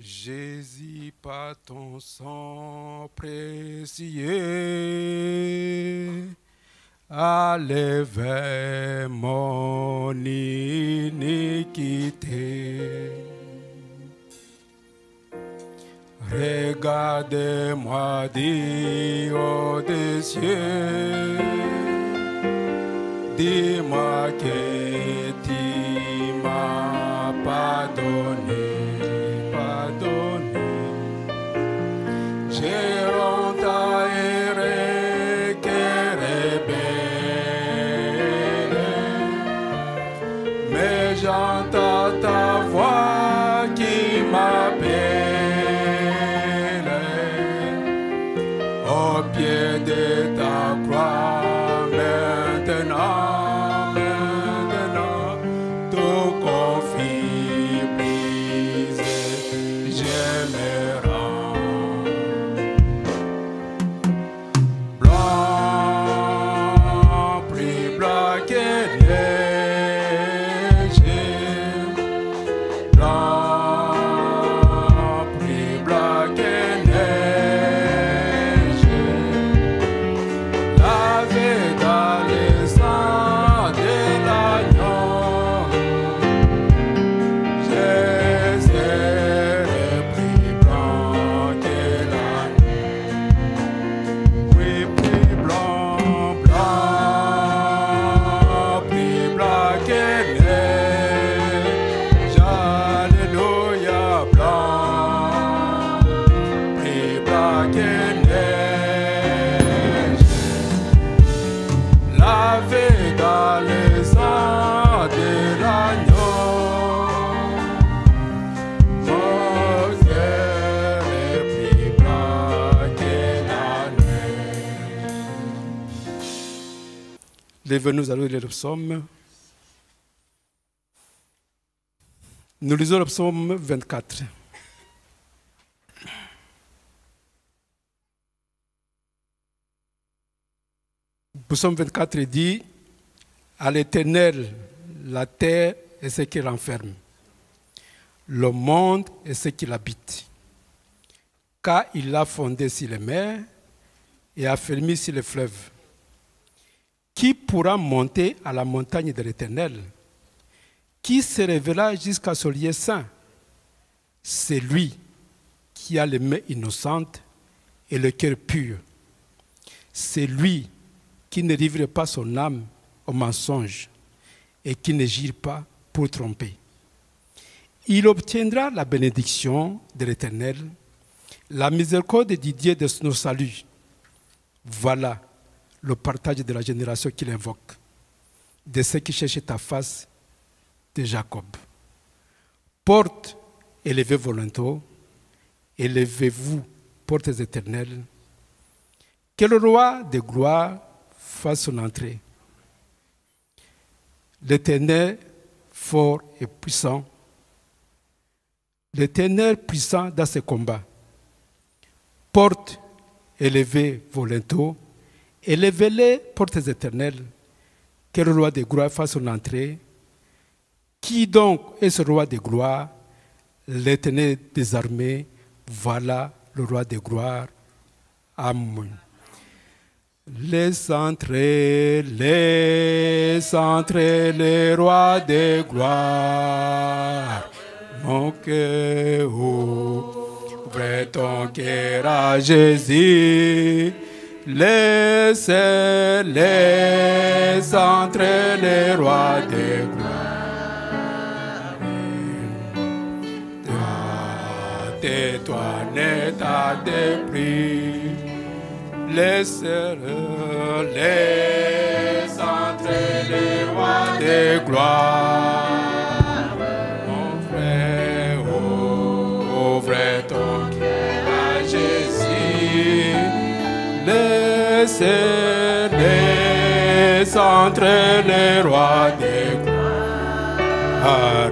Jésus, par ton sang précieux, a levé mon iniquité. Regardez-moi du haut des cieux, dis-moi que tu m'as pardonné. Je rendarai que rebelle, mais j'entends ta voix qui m'appelle au pied de ta croix. Maintenant, tout conflit brisé, je me rends. Blanc, plus blanc que neige, blanc, plus blanc que neige, lavé dans le sang de l'agneau, je serai plus blanc que la neige. Oui, plus blanc, blanc, plus blanc que neige. Alléluia, blanc, plus blanc que neige. Lavé dans le sang de l'agneau, mon cœur est plus blanc que la neige. Lève-nous à lire le psaume. Nous lisons le psaume 24. Le psaume 24 dit: à l'Éternel, la terre et ce qui renferme, le monde et ce qui l'habite. Car il l'a fondé sur les mers et affermi sur les fleuves. Qui pourra monter à la montagne de l'Éternel? Qui se révéla jusqu'à son lieu saint? C'est lui qui a les mains innocentes et le cœur pur. C'est lui qui ne livre pas son âme au mensonge et qui ne gire pas pour tromper. Il obtiendra la bénédiction de l'Éternel, la miséricorde du Dieu de nos saluts. Voilà le partage de la génération qu'il invoque, de ceux qui cherchent ta face, de Jacob. Portes, élevez vos linteaux, élevez-vous, portes éternelles. Que le roi de gloire fasse son entrée. L'Éternel fort et puissant, l'Éternel puissant dans ses combats. Portes, élevez vos linteaux, élevez-les, portes éternelles. Que le roi de gloire fasse son entrée. Qui donc est ce roi de gloire? L'Éternel des armées, voilà le roi de gloire. Amen. Laisse entrer, les rois de gloire. Mon cœur, ouvre ton cœur à Jésus. Laisse entrer les rois de gloire. Tais-toi, ne tarde plus. Laisse entrer les rois de gloire. Mon frère, ouvre ton cœur à Jésus. Laisse entrer les rois de gloire.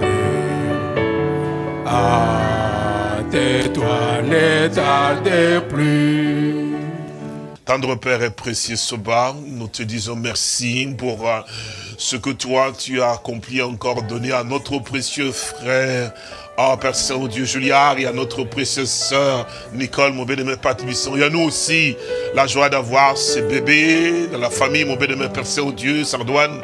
Tais-toi, ne tarde plus. Tendre Père et précieux Soba, nous te disons merci pour ce que toi, tu as accompli encore, donné à notre précieux frère, Père Saint-Dieu, Juliard, et à notre précieuse sœur, Nicole, mon bien-aimé Père Tibisson. Et à nous aussi, la joie d'avoir ces bébés dans la famille, mon bien-aimé Père Saint-Dieu, Sardoine.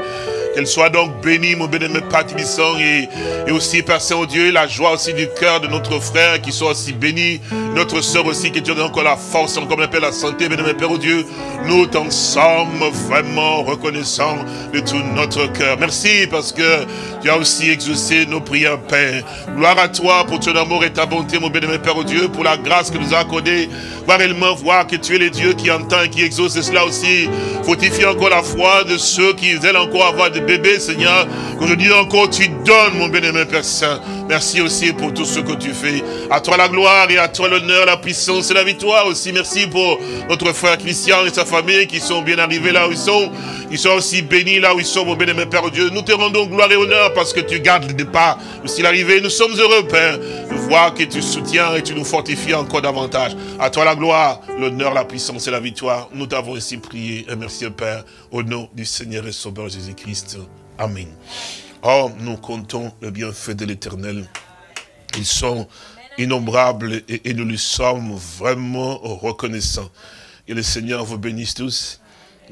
Qu'elle soit donc bénie, mon bien-aimé Père Tibisson, et aussi, Père Saint-Dieu, la joie aussi du cœur de notre frère, qui soit aussi béni, notre sœur aussi, qui te donne encore la force, encore la santé, bien-aimé Père Dieu. Nous t'en sommes vraiment reconnaissants de tout notre cœur. Merci parce que tu as aussi exaucé nos prières, Père. Gloire à toi pour ton amour et ta bonté, mon bien-aimé Père Dieu, pour la grâce que nous as accordée. Réellement voir que tu es le Dieu qui entend et qui exauce, et cela aussi fortifie encore la foi de ceux qui veulent encore avoir des bébés, Seigneur. Qu'aujourd'hui encore tu donnes, mon bien-aimé Père Saint. Merci aussi pour tout ce que tu fais. À toi la gloire et à toi l'honneur, la puissance et la victoire aussi. Merci pour notre frère Christian et sa famille qui sont bien arrivés là où ils sont. Ils sont aussi bénis là où ils sont, mon bien-aimé Père Dieu. Nous te rendons gloire et honneur parce que tu gardes le départ aussi l'arrivée. Nous sommes heureux, Père, de voir que tu soutiens et tu nous fortifies encore davantage. À toi la gloire, l'honneur, la puissance et la victoire. Nous t'avons ainsi prié et merci, Père, au nom du Seigneur et Sauveur Jésus-Christ. Amen. Oh, nous comptons le bienfait de l'Éternel. Ils sont innombrables et nous lui sommes vraiment reconnaissants. Que le Seigneur vous bénisse tous.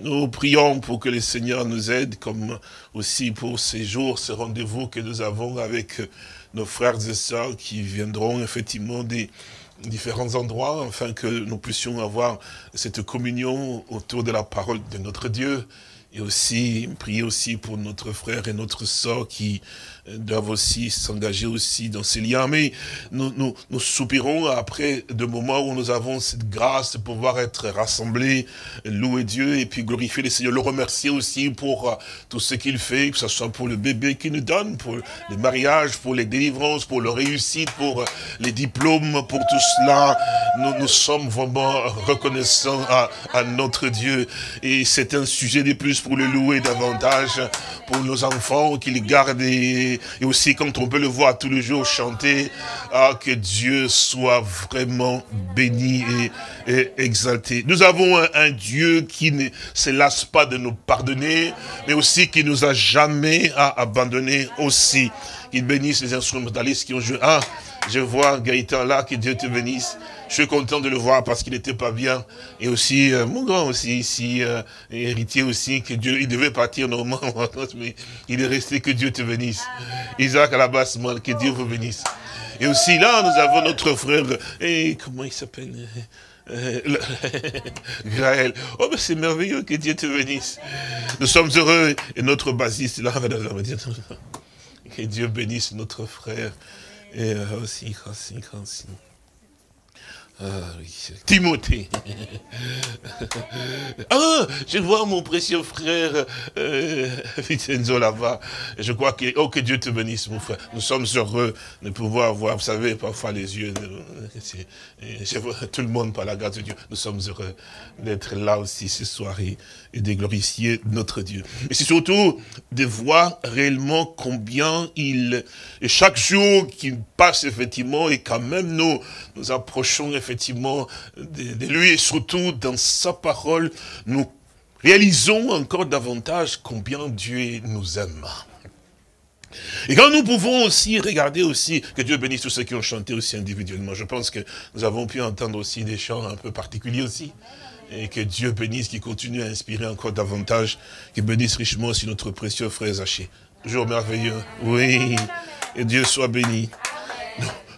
Nous prions pour que le Seigneur nous aide, comme aussi pour ces jours, ce rendez-vous que nous avons avec nos frères et sœurs qui viendront effectivement des différents endroits, afin que nous puissions avoir cette communion autour de la parole de notre Dieu. Et aussi, prier aussi pour notre frère et notre sœur qui doivent aussi s'engager aussi dans ces liens. Mais nous soupirons après de moments où nous avons cette grâce de pouvoir être rassemblés, louer Dieu et puis glorifier le Seigneur, le remercier aussi pour tout ce qu'il fait, que ce soit pour le bébé qu'il nous donne, pour les mariages, pour les délivrances, pour la réussite, pour les diplômes, pour tout cela. Nous sommes vraiment reconnaissants à notre Dieu. Et c'est un sujet de plus pour le louer davantage, pour nos enfants, qu'ils gardent, et aussi quand on peut le voir tous les jours chanter, que Dieu soit vraiment béni et exalté. Nous avons un Dieu qui ne se lasse pas de nous pardonner, mais aussi qui nous a jamais abandonnés aussi. Qu'il bénisse les instrumentalistes qui ont joué. Ah, je vois Gaëtan là, que Dieu te bénisse. Je suis content de le voir parce qu'il n'était pas bien. Et aussi, mon grand aussi, ici, héritier aussi, que Dieu, il devait partir normalement, mais il est resté, que Dieu te bénisse. Isaac à la basse, que Dieu vous bénisse. Et aussi là, nous avons notre frère, et comment il s'appelle Gaël. Oh, mais c'est merveilleux, que Dieu te bénisse. Nous sommes heureux, et notre basiste là, que Dieu bénisse notre frère. Et aussi. Oui, Timothée. Ah, je vois mon précieux frère Vincenzo là-bas. Je crois que Dieu te bénisse, mon frère. Nous sommes heureux de pouvoir voir, vous savez, parfois les yeux. Je vois tout le monde par la grâce de Dieu. Nous sommes heureux d'être là aussi ce soir et de glorifier notre Dieu. Et c'est surtout de voir réellement combien et chaque jour qu'il passe effectivement, et quand même nous approchons effectivement de lui, et surtout dans sa parole, nous réalisons encore davantage combien Dieu nous aime. Et quand nous pouvons aussi regarder aussi, que Dieu bénisse tous ceux qui ont chanté aussi individuellement, je pense que nous avons pu entendre aussi des chants un peu particuliers aussi, et que Dieu bénisse, qui continue à inspirer encore davantage, qu'il bénisse richement aussi notre précieux frère Zaché. Toujours merveilleux, oui, et Dieu soit béni.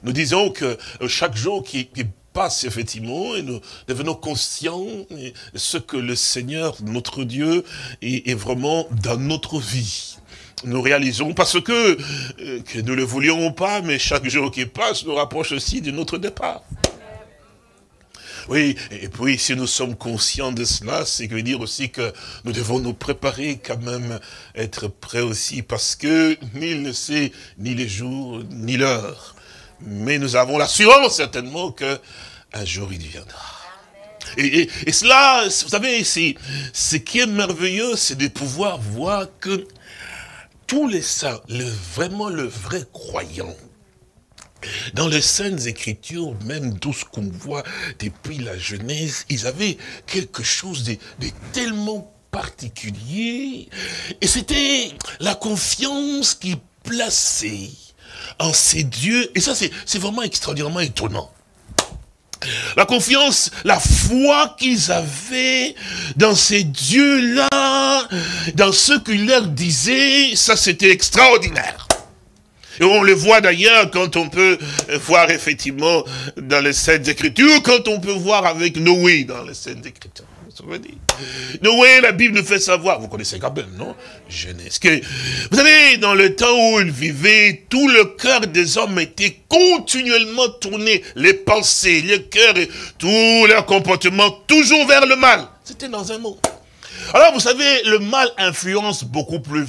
Nous disons que chaque jour qui passe effectivement, et nous devenons conscients de ce que le Seigneur, notre Dieu, est vraiment dans notre vie. Nous réalisons, parce que nous le voulions ou pas, mais chaque jour qui passe nous rapproche aussi de notre départ. Oui, et puis si nous sommes conscients de cela, c'est veut dire aussi que nous devons nous préparer quand même, être prêts aussi, parce que nul ne sait ni les jours, ni l'heure. Mais nous avons l'assurance certainement qu'un jour il viendra. Et cela, vous savez, ce qui est merveilleux, c'est de pouvoir voir que tous les saints, vraiment le vrai croyant, dans les Saintes Écritures, même tout ce qu'on voit depuis la Genèse, ils avaient quelque chose de tellement particulier. Et c'était la confiance qu'ils plaçaient en ces dieux. Et ça, c'est vraiment extraordinairement étonnant. La confiance, la foi qu'ils avaient dans ces dieux-là, dans ce qu'ils leur disaient, ça c'était extraordinaire. Et on le voit d'ailleurs quand on peut voir effectivement dans les Saintes Écritures, quand on peut voir avec Noé dans les Saintes Écritures. Noé, la Bible nous fait savoir, vous connaissez quand même, non? Genèse. Que, vous savez, dans le temps où il vivait, tout le cœur des hommes était continuellement tourné, les pensées, le cœur, tout leur comportement, toujours vers le mal. C'était dans un mot. Alors, vous savez, le mal influence beaucoup plus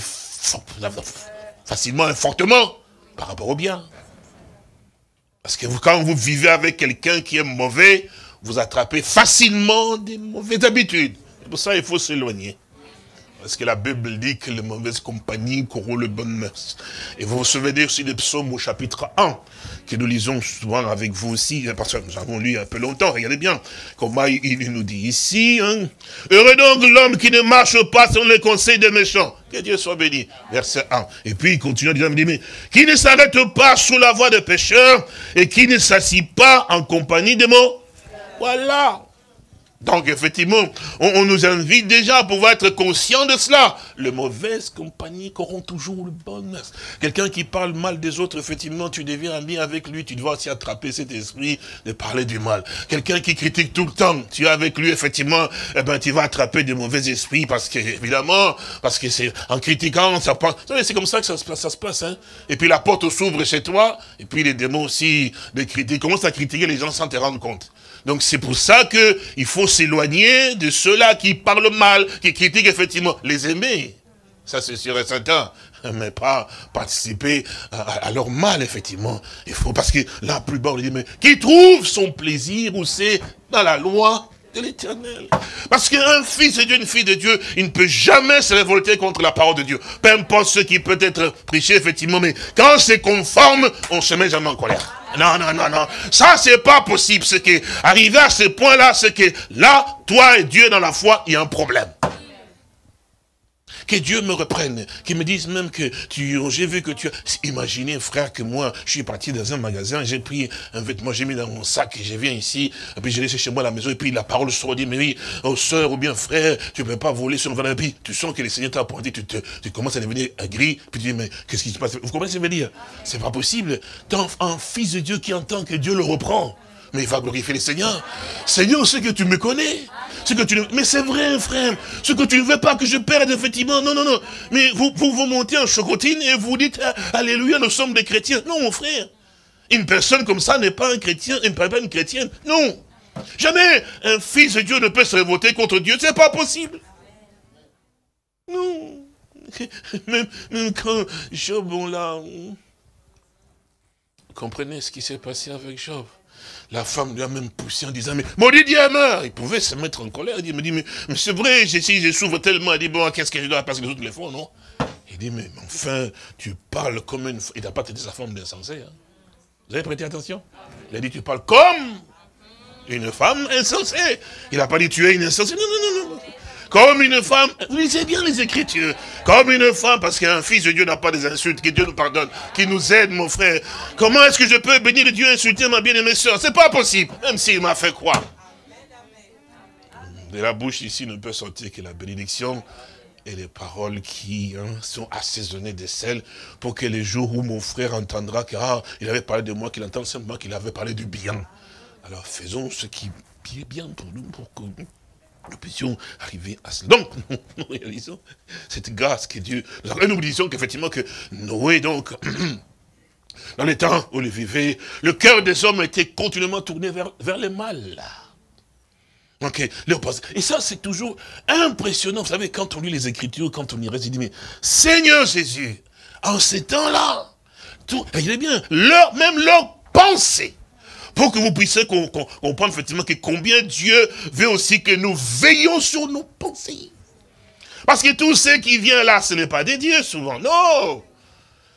facilement et fortement par rapport au bien. Parce que quand vous vivez avec quelqu'un qui est mauvais, vous attrapez facilement des mauvaises habitudes. C'est pour ça qu'il faut s'éloigner. Parce que la Bible dit que les mauvaises compagnies corrompent les bonnes mœurs. Et vous vous souvenez aussi des psaumes au chapitre 1, que nous lisons souvent avec vous aussi, parce que nous avons lu un peu longtemps, regardez bien comment il nous dit ici. Hein, heureux donc l'homme qui ne marche pas selon les conseils des méchants. Que Dieu soit béni. Verset 1. Et puis il continue à dire, mais qui ne s'arrête pas sous la voie des pécheurs et qui ne s'assit pas en compagnie des mots. Voilà. Donc, effectivement, on nous invite déjà à pouvoir être conscient de cela. Les mauvaises compagnies corrompent toujours le bon. Quelqu'un qui parle mal des autres, effectivement, tu deviens ami avec lui, tu dois aussi attraper cet esprit de parler du mal. Quelqu'un qui critique tout le temps, tu es avec lui, effectivement, eh ben, tu vas attraper des mauvais esprits parce que, évidemment, parce que c'est en critiquant, ça passe. C'est comme ça que ça se passe, hein. Et puis la porte s'ouvre chez toi, et puis les démons aussi, les critiques, commencent à critiquer les gens sans te rendre compte. Donc c'est pour ça qu'il faut s'éloigner de ceux-là qui parlent mal, qui critiquent effectivement. Les aimer, ça c'est sûr et certain, mais pas participer à leur mal, effectivement. Il faut, parce que là, plus bas, on dit, mais qui trouve son plaisir où c'est dans la loi de l'Éternel. Parce qu'un fils de Dieu, une fille de Dieu, il ne peut jamais se révolter contre la parole de Dieu. Peu importe ce qui peut être prêché, effectivement, mais quand c'est conforme, on ne se met jamais en colère. Non, non, non, non. Ça, c'est pas possible. C'est que, arrivé à ce point-là, c'est que là, toi et Dieu dans la foi, il y a un problème. Que Dieu me reprenne, qu'il me dise même que j'ai vu que tu as... Imaginez, frère, que moi, je suis parti dans un magasin, j'ai pris un vêtement, j'ai mis dans mon sac, et je viens ici, et puis j'ai laissé chez moi à la maison, et puis la parole sort, dit, mais oui, oh sœur, ou bien frère, tu ne peux pas voler sur le vendredi, et puis tu sens que le Seigneur t'a apporté, tu commences à devenir gris, puis tu dis, mais qu'est-ce qui se passe? Vous comprenez ce que je veux dire? C'est pas possible. Tant un fils de Dieu qui entend que Dieu le reprend, mais il va glorifier le Seigneur. Seigneur, c'est que tu me connais. Mais c'est vrai, frère. Ce que tu ne veux pas que je perde, effectivement. Non, non, non. Mais vous montez en chocotine et vous dites, alléluia, nous sommes des chrétiens. Non, mon frère. Une personne comme ça n'est pas un chrétien, pas une chrétienne. Non. Jamais un fils de Dieu ne peut se révolter contre Dieu. C'est pas possible. Non. Même quand Job, on l'a... Vous comprenez ce qui s'est passé avec Job? La femme lui a même poussé en disant, mais maudit Dieu meurt. Il pouvait se mettre en colère. Il me dit, mais c'est vrai, je souffre tellement. Il dit, bon, qu'est-ce que je dois faire parce que les autres le font, non? Il dit, mais enfin, tu parles comme une... Il n'a pas traité sa femme d'insensée. Hein. Vous avez prêté attention? Il a dit, tu parles comme une femme insensée. Il n'a pas dit, tu es une insensée. Non, non, non, non. Comme une femme, vous lisez bien les Écritures, comme une femme, parce qu'un fils de Dieu n'a pas des insultes, que Dieu nous pardonne, qui nous aide, mon frère. Comment est-ce que je peux bénir Dieu et insulter ma bien-aimée sœur? C'est pas possible, même s'il m'a fait croire. De la bouche ici ne peut sortir que la bénédiction et les paroles qui sont assaisonnées de sel, pour que les jours où mon frère entendra qu'il avait parlé de moi, qu'il entende simplement qu'il avait parlé du bien. Alors faisons ce qui est bien pour nous, pour que nous puissions arriver à cela. Donc, nous réalisons cette grâce que Dieu nous a. Et nous disons qu'effectivement que Noé, donc, dans les temps où il vivait, le cœur des hommes était continuellement tourné vers le mal. Okay. Et ça, c'est toujours impressionnant. Vous savez, quand on lit les Écritures, quand on y reste, il dit, mais Seigneur Jésus, en ces temps-là, regardez bien, même leur pensée, pour que vous puissiez comprendre effectivement que combien Dieu veut aussi que nous veillions sur nos pensées. Parce que tout ce qui vient là, ce n'est pas des dieux souvent, non.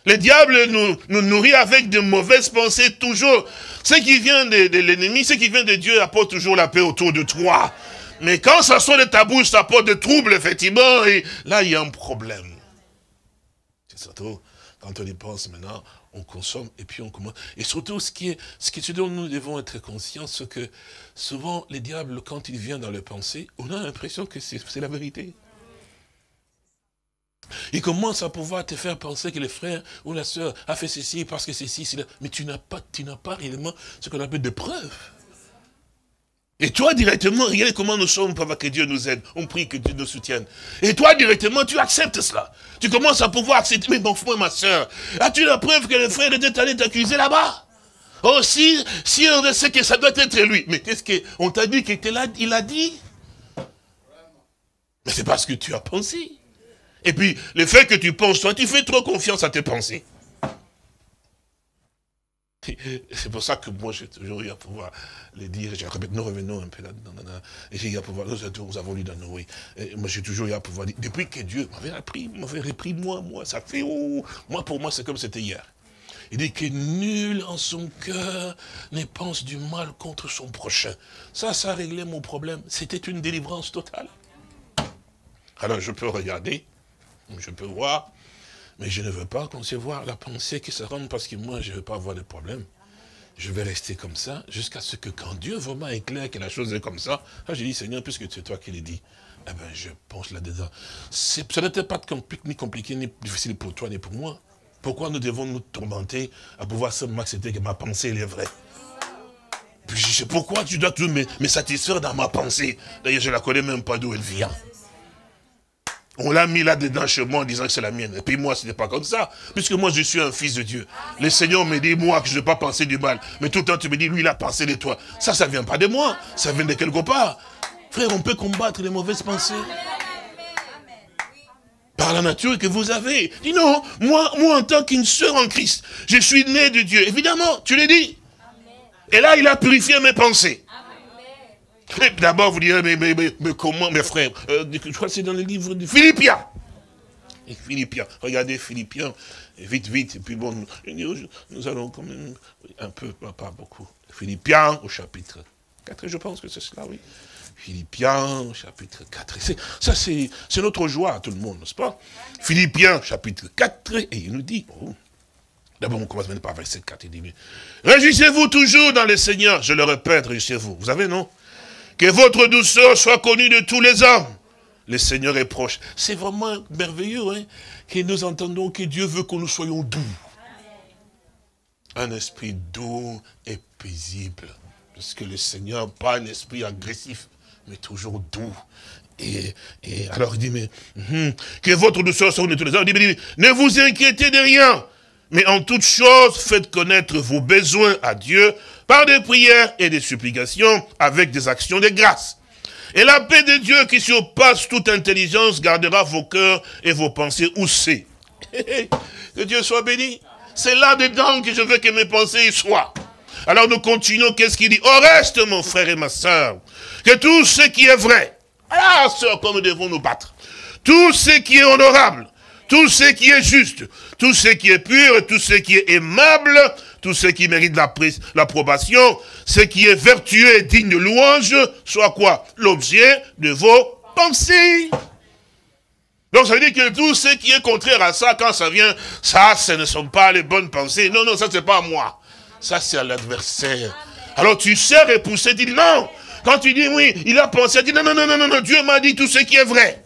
Le diable nous nourrit avec de mauvaises pensées toujours. Ce qui vient de l'ennemi, ce qui vient de Dieu apporte toujours la paix autour de toi. Mais quand ça sort de ta bouche, ça porte de troubles, effectivement, et là, il y a un problème. C'est surtout, quand on y pense maintenant, on consomme et puis on commence. Et surtout, ce dont nous devons être conscients, c'est que souvent, les diables, quand ils viennent dans les pensées, on a l'impression que c'est la vérité. Il commence à pouvoir te faire penser que le frère ou la sœur a fait ceci parce que ceci, cela. Mais tu n'as pas réellement ce qu'on appelle des preuves. Et toi, directement, regarde comment nous sommes pour que Dieu nous aide. On prie que Dieu nous soutienne. Et toi, directement, tu acceptes cela. Tu commences à pouvoir accepter. Mais mon frère, ma soeur, as-tu la preuve que le frère était allé t'accuser là-bas? Oh, si on sait que ça doit être lui. Mais qu'est-ce qu'on t'a dit qu'il était là? Il a dit. Mais c'est parce que tu as pensé. Et puis, le fait que tu penses, toi, tu fais trop confiance à tes pensées. C'est pour ça que moi, j'ai toujours eu à pouvoir le dire. Nous revenons un peu là-dedans. Et j'ai eu à pouvoir, nous avons lu dans Noé. Et moi, j'ai toujours eu à pouvoir dire, depuis que Dieu m'avait repris, moi, ça fait, moi, pour moi, c'est comme c'était hier. Il dit que nul en son cœur ne pense du mal contre son prochain. Ça réglait mon problème. C'était une délivrance totale. Alors, je peux regarder, je peux voir, mais je ne veux pas concevoir la pensée qui se rende parce que moi, je ne veux pas avoir de problème. Je vais rester comme ça jusqu'à ce que quand Dieu vraiment éclaire que la chose est comme ça, là, j'ai dit, Seigneur, puisque c'est toi qui l'as dit, eh bien, je pense là-dedans. Ça n'était pas ni compliqué, ni difficile pour toi, ni pour moi. Pourquoi nous devons nous tourmenter à pouvoir seulement accepter que ma pensée, elle est vraie? Puis je sais pourquoi tu dois tout me satisfaire dans ma pensée. D'ailleurs, je ne la connais même pas d'où elle vient. On l'a mis là-dedans chez moi en disant que c'est la mienne. Et puis moi, ce n'est pas comme ça. Puisque moi, je suis un fils de Dieu. Le Seigneur me dit, moi, que je ne vais pas penser du mal. Mais tout le temps, tu me dis, lui, il a pensé de toi. Ça ne vient pas de moi. Ça vient de quelque part. Frère, on peut combattre les mauvaises pensées. Par la nature que vous avez. Dis non, moi, en tant qu'une sœur en Christ, je suis né de Dieu. Évidemment, tu l'as dit. Et là, il a purifié mes pensées. D'abord, vous direz, mais comment, mes frères, je crois que c'est dans le livre de Philippiens. Et Philippiens, regardez Philippiens, vite, et puis bon, nous allons quand même, un peu, pas beaucoup. Philippiens au chapitre 4, je pense que c'est cela, oui. Philippiens au chapitre 4. Ça, c'est notre joie à tout le monde, n'est-ce pas? Philippiens chapitre 4, et il nous dit, d'abord on commence même par verset 4, il dit, réjouissez-vous toujours dans le Seigneur, je le répète, réjouissez-vous. Vous avez, non? Que votre douceur soit connue de tous les hommes. Le Seigneur est proche. C'est vraiment merveilleux, hein, que nous entendons que Dieu veut que nous soyons doux. Un esprit doux et paisible. Parce que le Seigneur n'a pas un esprit agressif, mais toujours doux. Et alors il dit, mais que votre douceur soit connue de tous les hommes. Il dit, ne vous inquiétez de rien. Mais en toute chose, faites connaître vos besoins à Dieu par des prières et des supplications avec des actions de grâce. Et la paix de Dieu qui surpasse toute intelligence gardera vos cœurs et vos pensées où c'est. Que Dieu soit béni. C'est là-dedans que je veux que mes pensées y soient. Alors nous continuons, qu'est-ce qu'il dit? Au reste, mon frère et ma sœur, que tout ce qui est vrai, ah, sœur, comme nous devons nous battre, tout ce qui est honorable, tout ce qui est juste, tout ce qui est pur, tout ce qui est aimable, tout ce qui mérite l'approbation, ce qui est vertueux et digne de louange, soit quoi? L'objet de vos pensées. Donc ça veut dire que tout ce qui est contraire à ça, quand ça vient, ça, ce ne sont pas les bonnes pensées. Non, ça c'est pas à moi. Ça c'est à l'adversaire. Alors tu sais repousser, dis non. Quand tu dis oui, il a pensé, dis non, Dieu m'a dit tout ce qui est vrai.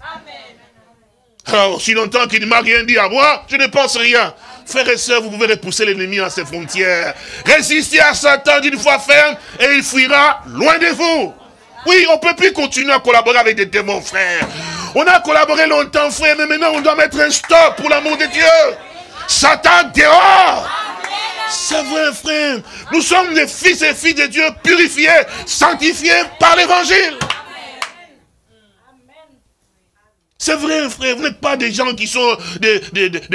Alors, aussi longtemps qu'il ne m'a rien dit à moi, je ne pense rien. Frères et sœurs, vous pouvez repousser l'ennemi à ses frontières. Résistez à Satan d'une fois ferme et il fuira loin de vous. Oui, on ne peut plus continuer à collaborer avec des démons, frères. On a collaboré longtemps, frère, mais maintenant on doit mettre un stop pour l'amour de Dieu. Satan dehors. C'est vrai, frère. Nous sommes des fils et filles de Dieu purifiés, sanctifiés par l'évangile. C'est vrai, frère, vous n'êtes pas des gens qui sont des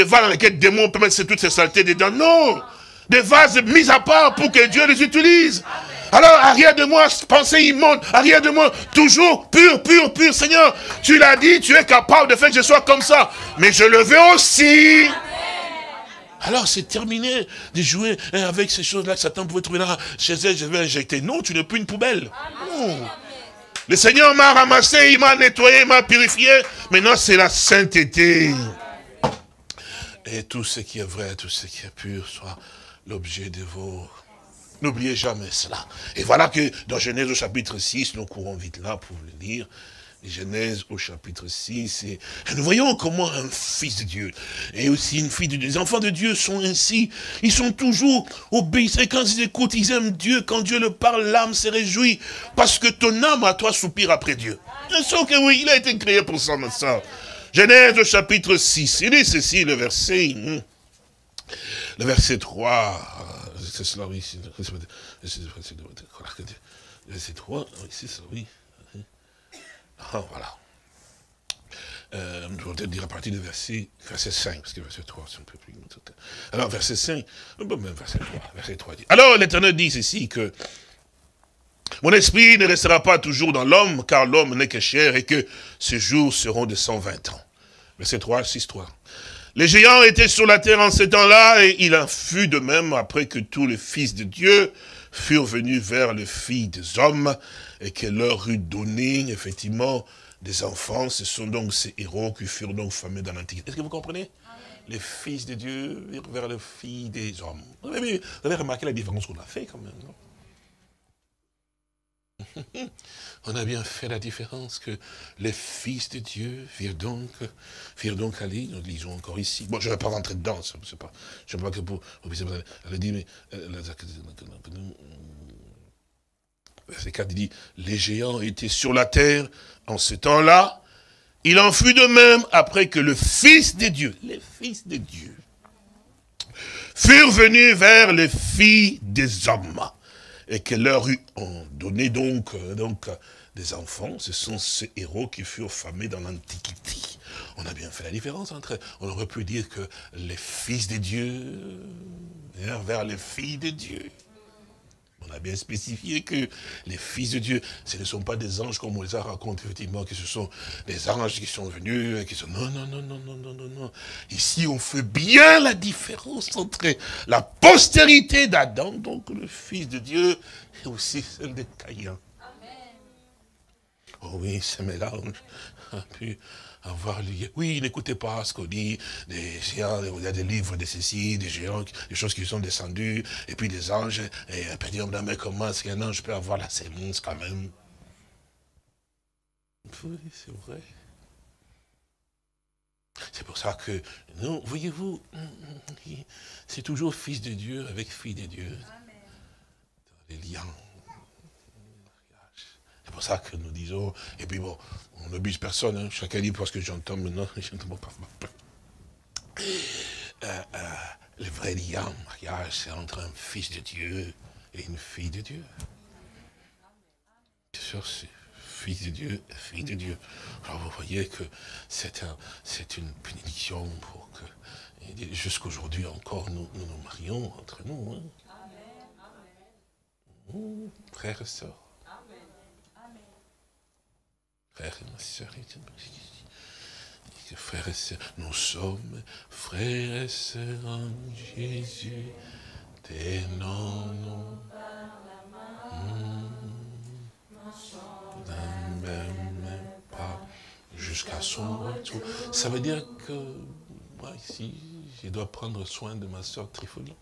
vases dans lesquels les démons peuvent mettre toutes ces saletés dedans. Non, des vases mis à part pour que Dieu les utilise. Alors, arrière de moi, pensée immonde, arrière de moi, toujours pur, Seigneur. Tu l'as dit, tu es capable de faire que je sois comme ça. Mais je le veux aussi. Alors, c'est terminé de jouer avec ces choses-là que Satan pouvait trouver là. Chez elle, je vais injecter. Non, tu n'es plus une poubelle. Non. Le Seigneur m'a ramassé, il m'a nettoyé, il m'a purifié. Maintenant, c'est la sainteté. Et tout ce qui est vrai, tout ce qui est pur, soit l'objet de vos... N'oubliez jamais cela. Et voilà que dans Genèse au chapitre 6, nous courons vite là pour le lire. Genèse au chapitre 6, et nous voyons comment un fils de Dieu, et aussi une fille de Dieu, les enfants de Dieu sont ainsi, ils sont toujours obéissants, quand ils écoutent, ils aiment Dieu, quand Dieu leur parle, l'âme se réjouit, parce que ton âme à toi soupire après Dieu. Bien sûr que oui, il a été créé pour ça, ma soeur. Genèse au chapitre 6, il dit ceci, le verset 3, c'est cela, oui, verset 3, oui, c'est ça, oui. Ah, voilà. Je vais peut-être dire à partir du verset 5, parce que verset 3, c'est un peu plus... Alors, verset 5, même verset 3 dit. Alors, l'Éternel dit ceci, que mon esprit ne restera pas toujours dans l'homme, car l'homme n'est que chair, et que ses jours seront de 120 ans. Verset 3, 6, 3. Les géants étaient sur la terre en ce temps-là, et il en fut de même après que tous les fils de Dieu furent venus vers les filles des hommes, et qu'elle leur eut donné, effectivement, des enfants. Ce sont donc ces héros qui furent donc famés dans l'Antiquité. Est-ce que vous comprenez? Les fils de Dieu virent vers les filles des hommes. Vous avez remarqué la différence qu'on a fait quand même, non? On a bien fait la différence que les fils de Dieu firent donc aller, nous lisons encore ici. Bon, je ne vais pas rentrer dedans, je ne sais pas que pour... Elle dit, mais... Verset 4, il dit, les géants étaient sur la terre en ce temps-là. Il en fut de même après que le Fils de Dieu, les fils de Dieu, furent venus vers les filles des hommes et que leur eut donné donc des enfants. Ce sont ces héros qui furent famés dans l'Antiquité. On a bien fait la différence entre, on aurait pu dire que les fils de Dieu vers les filles de Dieu. On a bien spécifié que les fils de Dieu, ce ne sont pas des anges comme on les a raconté, effectivement, que ce sont des anges qui sont venus, qui sont... Non, non, non, non, non, non, non, non. Ici, on fait bien la différence entre la postérité d'Adam, donc le fils de Dieu, et aussi celle de Caïn. Oh oui, ce mélange a pu avoir lieu. Oui, n'écoutez pas ce qu'on dit, des géants, il y a des livres de ceci, des géants, des choses qui sont descendues, et puis des anges, et on peut dire, mais comment est-ce qu'un ange peut avoir la sémence quand même? Oui, c'est vrai. C'est pour ça que, nous, voyez-vous, c'est toujours fils de Dieu avec fille de Dieu. Amen. Dans les liens. C'est pour ça que nous disons, et puis bon, on n'oblige personne, hein, chacun dit parce que j'entends maintenant, j'entends pas. Le vrai lien, mariage, c'est entre un fils de Dieu et une fille de Dieu. Bien sûr, c'est fils de Dieu et fille de Dieu. Alors vous voyez que c'est une bénédiction pour que, jusqu'aujourd'hui encore, nous nous marions entre nous. Hein. Amen. Frères et sœurs. Frères et sœurs, frères et sœurs, nous sommes frères et sœurs en Jésus, tenons-nous d'un même pas jusqu'à son retour. Ça veut dire que moi ici, je dois prendre soin de ma sœur Triphonie.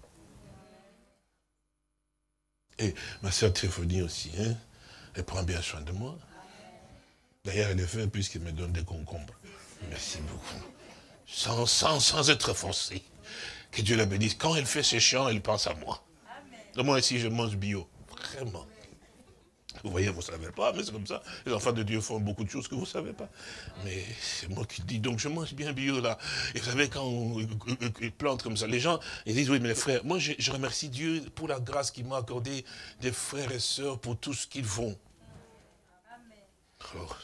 Et ma sœur Triphonie aussi, hein, elle prend bien soin de moi. D'ailleurs, elle le fait puisqu'elle me donne des concombres. Merci beaucoup. Sans être forcé. Que Dieu la bénisse. Quand elle fait ses chants, elle pense à moi. Amen. Moi ici, je mange bio. Vraiment. Vous voyez, vous ne savez pas, mais c'est comme ça. Les enfants de Dieu font beaucoup de choses que vous ne savez pas. Mais c'est moi qui dis, donc je mange bien bio là. Et vous savez, quand on plante comme ça, les gens, ils disent, oui, mais les frères, moi je remercie Dieu pour la grâce qu'il m'a accordée des frères et sœurs pour tout ce qu'ils font. Alors,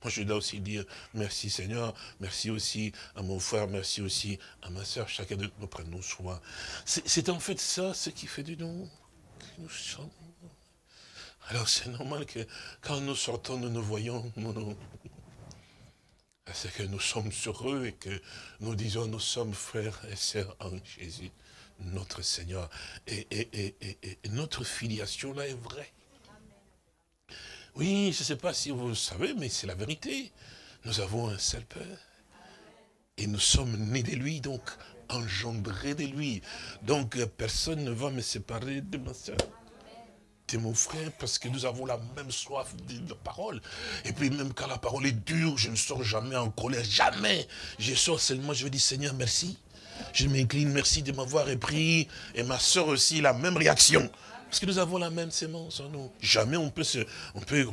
moi, je dois aussi dire merci Seigneur, merci aussi à mon frère, merci aussi à ma soeur. Chacun de nous prenons soin. C'est en fait ça ce qui fait de nous qui nous sommes. Alors c'est normal que quand nous sortons, nous nous voyons, c'est que nous sommes heureux et que nous disons nous sommes frères et sœurs en Jésus, notre Seigneur. Et notre filiation là est vraie. Oui, je ne sais pas si vous le savez, mais c'est la vérité. Nous avons un seul Père. Et nous sommes nés de lui, donc engendrés de lui. Donc personne ne va me séparer de ma soeur, de mon frère, parce que nous avons la même soif de la parole. Et puis même quand la parole est dure, je ne sors jamais en colère, jamais. Je sors seulement, je vais dire Seigneur, merci. Je m'incline, merci de m'avoir épris. Et ma soeur aussi, la même réaction. Parce que nous avons la même sémence en nous. Jamais on peut s'élever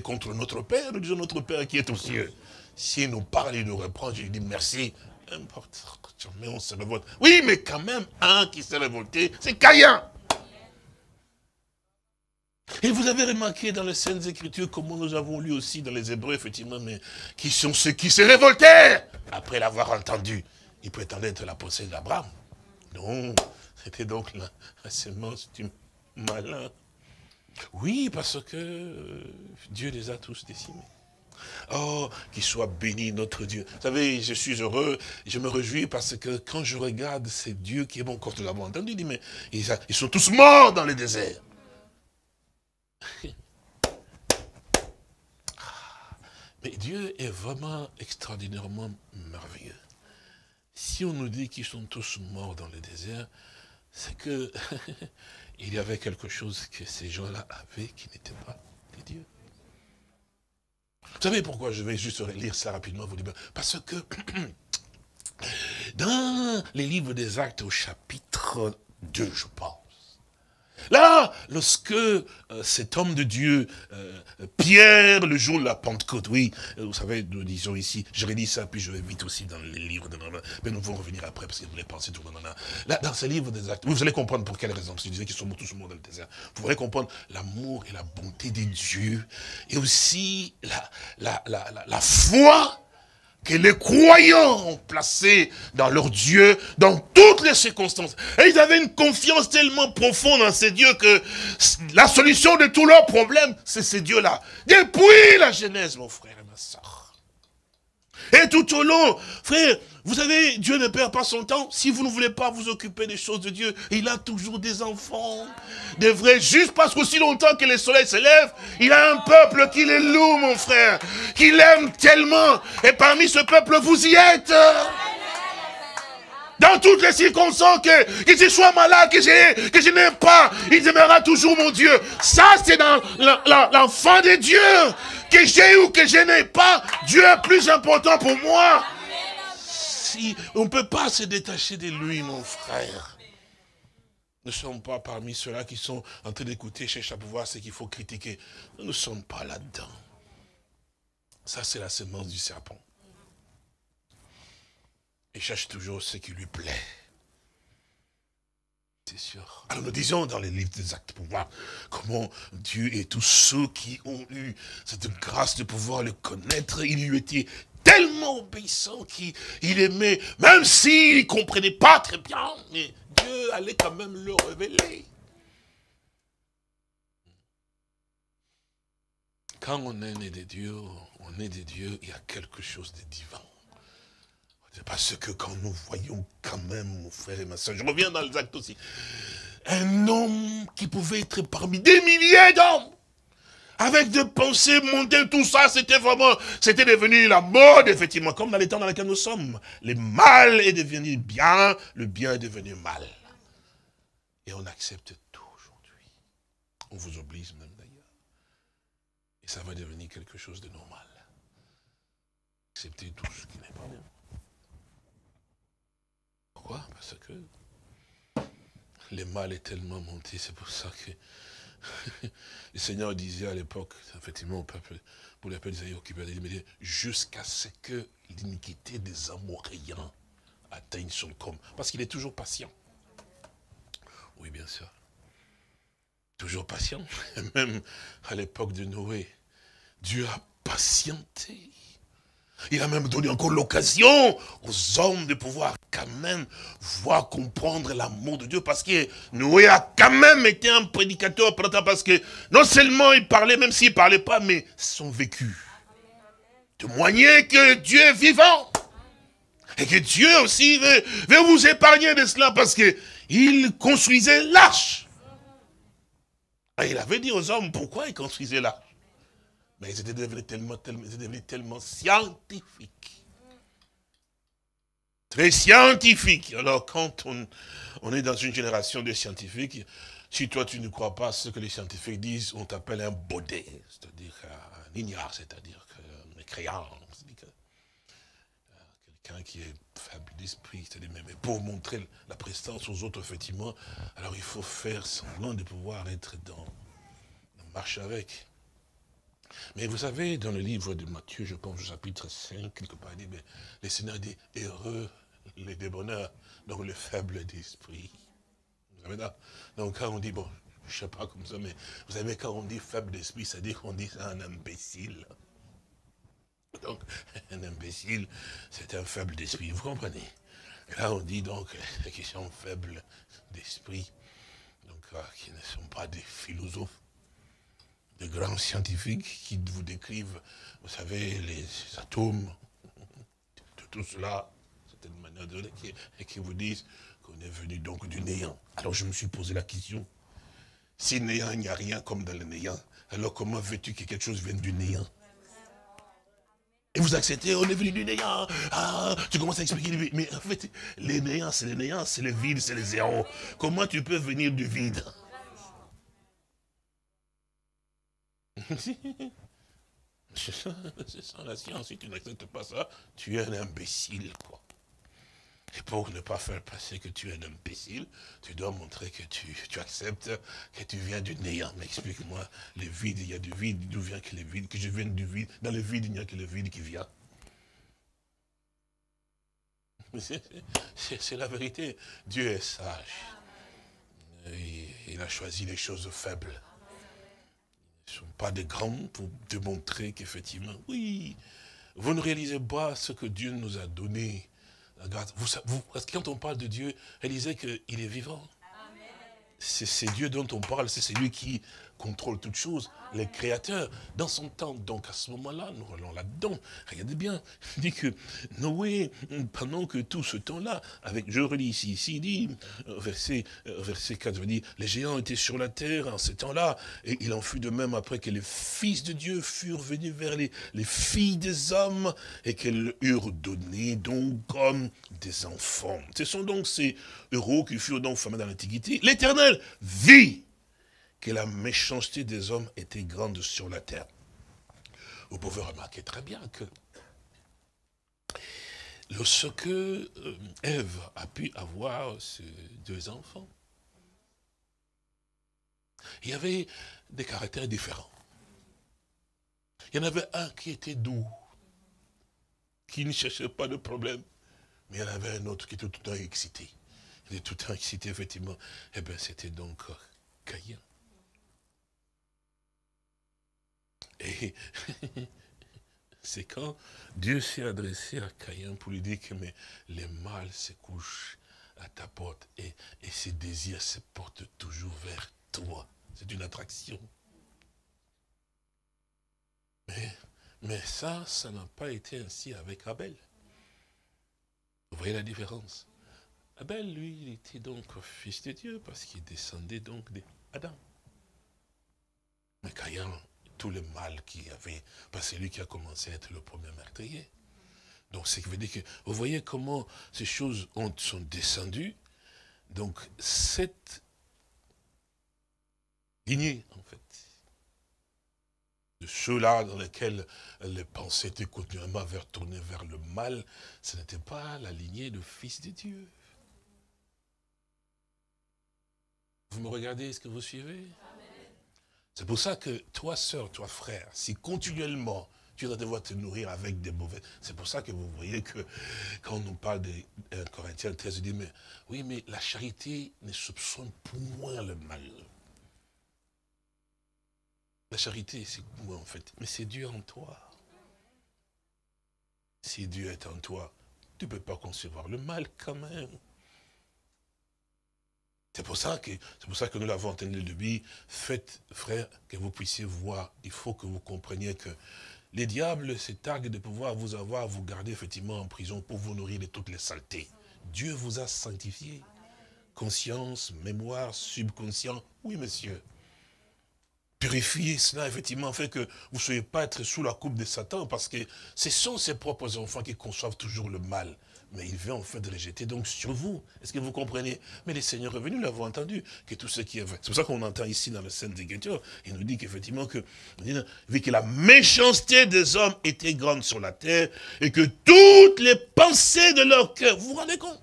contre notre Père. Nous disons notre Père qui est aux cieux. S'il nous parle, il nous reprend, je lui dis merci. N'importe, jamais on se révolte. Oui, mais quand même, un qui s'est révolté, c'est Caïn. Et vous avez remarqué dans les Saintes Écritures, comment nous avons lu aussi dans les Hébreux, effectivement, mais qui sont ceux qui se révoltèrent après l'avoir entendu. Ils prétendaient être la pensée d'Abraham. Non, c'était donc la sémence du malin. Oui, parce que Dieu les a tous décimés. Oh, qu'il soit béni notre Dieu. Vous savez, je suis heureux, je me réjouis parce que quand je regarde ces dieux qui est bon, quand nous l'avons entendu, il dit, mais ils sont tous morts dans le désert. Mais Dieu est vraiment extraordinairement merveilleux. Si on nous dit qu'ils sont tous morts dans le désert, c'est que il y avait quelque chose que ces gens-là avaient qui n'était pas des dieux. Vous savez pourquoi je vais juste lire ça rapidement, vous dire, parce que dans les livres des Actes au chapitre 2, je pense, là, lorsque cet homme de Dieu, Pierre, le jour de la Pentecôte, oui, vous savez, nous disons ici, je redis ça, puis je vais vite aussi dans les livres, mais nous allons revenir après, parce que vous voulez penser tout le monde. Là, dans ces livres des Actes, vous allez comprendre pour quelle raison, parce que je disais qu'ils sont tous morts dans le désert. Vous allez comprendre l'amour et la bonté des dieux, et aussi la foi que les croyants ont placé dans leur Dieu, dans toutes les circonstances. Et ils avaient une confiance tellement profonde en ces dieux que la solution de tous leurs problèmes, c'est ces dieux-là. Depuis la Genèse, mon frère et ma soeur. Et tout au long, frère, vous savez, Dieu ne perd pas son temps. Si vous ne voulez pas vous occuper des choses de Dieu, il a toujours des enfants, des vrais, juste parce qu'aussi longtemps que le soleil se lève, il a un peuple qui les loue, mon frère, qui l'aime tellement. Et parmi ce peuple, vous y êtes. Dans toutes les circonstances, que je sois malade, que je n'aime pas, il demeurera toujours mon Dieu. Ça, c'est dans l'enfant de Dieu. Que j'ai ou que je n'ai pas, Dieu est plus important pour moi. Si on ne peut pas se détacher de lui, mon frère. Nous ne sommes pas parmi ceux-là qui sont en train d'écouter, cherchent à pouvoir ce qu'il faut critiquer. Nous ne sommes pas là-dedans. Ça, c'est la semence du serpent. Il cherche toujours ce qui lui plaît. C'est sûr. Alors nous disons dans les livres des Actes pour voir comment Dieu et tous ceux qui ont eu cette grâce de pouvoir le connaître, il lui était tellement obéissant qu'il aimait, même s'il ne comprenait pas très bien, mais Dieu allait quand même le révéler. Quand on est né de Dieu, il y a quelque chose de divin. C'est parce que quand nous voyons quand même, mon frère et ma soeur, je reviens dans les Actes aussi, un homme qui pouvait être parmi des milliers d'hommes, avec des pensées mondaines, tout ça, c'était devenu la mode, effectivement, comme dans les temps dans lesquels nous sommes. Le mal est devenu bien, le bien est devenu mal. Et on accepte tout aujourd'hui. On vous oblige même d'ailleurs. Et ça va devenir quelque chose de normal. Accepter tout ce qui n'est pas bien. Pourquoi? Parce que le mal est tellement monté, c'est pour ça que le Seigneur disait à l'époque, effectivement, au peuple, pour les peuples d'Israël occupés, il disait, jusqu'à ce que l'iniquité des Amoréens atteigne son comble. Parce qu'il est toujours patient. Oui, bien sûr. Toujours patient. Même à l'époque de Noé, Dieu a patienté. Il a même donné encore l'occasion aux hommes de pouvoir quand même voir, comprendre l'amour de Dieu. Parce que Noé a quand même été un prédicateur, parce que non seulement il parlait, même s'il ne parlait pas, mais son vécu témoignait que Dieu est vivant. Et que Dieu aussi veut vous épargner de cela, parce qu'il construisait l'arche. Et il avait dit aux hommes pourquoi ils construisaient l'arche. Mais ils étaient devenus tellement scientifiques. Très scientifiques. Alors quand on est dans une génération de scientifiques, si toi tu ne crois pas ce que les scientifiques disent, on t'appelle un baudet, c'est-à-dire un ignare, c'est-à-dire un mécréant. Quelqu'un qui est faible d'esprit, c'est-à-dire, mais pour montrer la prestance aux autres, effectivement, alors il faut faire semblant de pouvoir être dans marche avec. Mais vous savez, dans le livre de Matthieu, je pense au chapitre 5, quelque part, il dit, mais le Seigneur dit, heureux les débonneurs, donc les faibles d'esprit. Vous savez là? Donc quand on dit, bon, je ne sais pas comme ça, mais vous savez, quand on dit faible d'esprit, ça dit qu'on dit ça un imbécile. Donc, un imbécile, c'est un faible d'esprit, vous comprenez? Et là, on dit donc qu'ils sont faibles d'esprit, donc qui ne sont pas des philosophes, des grands scientifiques qui vous décrivent, vous savez, les atomes, de tout cela, d'une manière donnée, et qui vous disent qu'on est venu donc du néant. Alors je me suis posé la question, si néant, il n'y a rien comme dans le néant, alors comment veux-tu que quelque chose vienne du néant? Et vous acceptez, on est venu du néant. Ah, tu commences à expliquer, mais en fait, les néants, c'est le vide, c'est le zéro. Comment tu peux venir du vide? C'est ça la science, si tu n'acceptes pas ça, tu es un imbécile, quoi. Et pour ne pas faire passer que tu es un imbécile, tu dois montrer que tu acceptes que tu viens du néant. Mais explique-moi, le vide, il y a du vide, d'où vient que le vide, que je vienne du vide. Dans le vide, il n'y a que le vide qui vient. C'est la vérité. Dieu est sage. Il a choisi les choses faibles. Ils ne sont pas des grands pour démontrer qu'effectivement, oui, vous ne réalisez pas ce que Dieu nous a donné. Parce que quand on parle de Dieu, réalisez qu'il est vivant. C'est Dieu dont on parle, c'est celui qui contrôle toutes choses, les créateurs. Dans son temps, donc à ce moment-là, nous allons là-dedans. Regardez bien, il dit que Noé, pendant que tout ce temps-là, je relis ici, il dit, verset 4, il dit, les géants étaient sur la terre en ce temps-là, et il en fut de même après que les fils de Dieu furent venus vers les filles des hommes, et qu'elles eurent donné donc comme des enfants. Ce sont donc ces héros qui furent donc formés dans l'Antiquité. L'Éternel vit que la méchanceté des hommes était grande sur la terre. Vous pouvez remarquer très bien que lorsque Ève a pu avoir ces deux enfants, il y avait des caractères différents. Il y en avait un qui était doux, qui ne cherchait pas de problème, mais il y en avait un autre qui était tout le temps excité. Il était tout le temps excité, effectivement. Eh bien, c'était donc Caïn. Et c'est quand Dieu s'est adressé à Caïn pour lui dire que mais les mâles se couchent à ta porte et ses désirs se portent toujours vers toi. C'est une attraction. Mais ça n'a pas été ainsi avec Abel. Vous voyez la différence? Abel, lui, il était donc fils de Dieu parce qu'il descendait donc d'Adam. Mais Caïn, tout le mal qu'il y avait, parce que c'est lui qui a commencé à être le premier meurtrier. Donc, ce qui veut dire que, vous voyez comment ces choses sont descendues. Donc, cette lignée, en fait, de ceux-là dans lesquels les pensées étaient continuellement tournées vers le mal, ce n'était pas la lignée de fils de Dieu. Vous me regardez, est-ce que vous suivez? C'est pour ça que toi, sœur, toi, frère, si continuellement tu dois devoir te nourrir avec des mauvais... C'est pour ça que vous voyez que quand on nous parle de Corinthiens 13, on dit, mais oui, mais la charité ne soupçonne point le mal. La charité, c'est quoi en fait? Mais c'est Dieu en toi. Si Dieu est en toi, tu ne peux pas concevoir le mal quand même. C'est pour ça que nous l'avons entendu de lui. Faites, frère, que vous puissiez voir. Il faut que vous compreniez que les diables se targuent de pouvoir vous garder effectivement en prison pour vous nourrir de toutes les saletés. Dieu vous a sanctifié. Conscience, mémoire, subconscient. Oui, monsieur. purifier cela, effectivement, fait que vous ne soyez pas être sous la coupe de Satan, parce que ce sont ses propres enfants qui conçoivent toujours le mal. Mais il veut en fait de les jeter donc sur vous. Est-ce que vous comprenez? Mais les seigneurs revenus, nous l'avons entendu, que tout ce qui est vrai. C'est pour ça qu'on entend ici dans le Sainte Écriture, il nous dit qu'effectivement, vu que la méchanceté des hommes était grande sur la terre, et que toutes les pensées de leur cœur, vous vous rendez compte?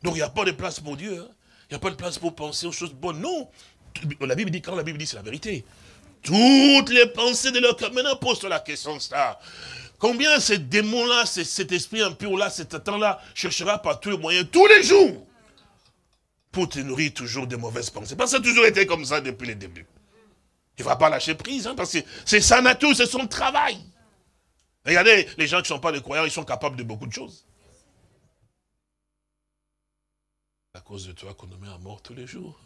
Donc il n'y a pas de place pour Dieu, hein. Il n'y a pas de place pour penser aux choses bonnes, non. La Bible dit, quand la Bible dit, c'est la vérité. Toutes les pensées de leur cœur. Maintenant, pose-toi la question, ça. Combien ces démons-là, cet esprit impur-là, cet Satan-là, cherchera par tous les moyens, tous les jours, pour te nourrir toujours de mauvaises pensées. Parce que ça a toujours été comme ça depuis le début. Il ne va pas lâcher prise, hein, parce que c'est sa nature, c'est son travail. Regardez, les gens qui ne sont pas des croyants, ils sont capables de beaucoup de choses. À cause de toi qu'on nous met à mort tous les jours.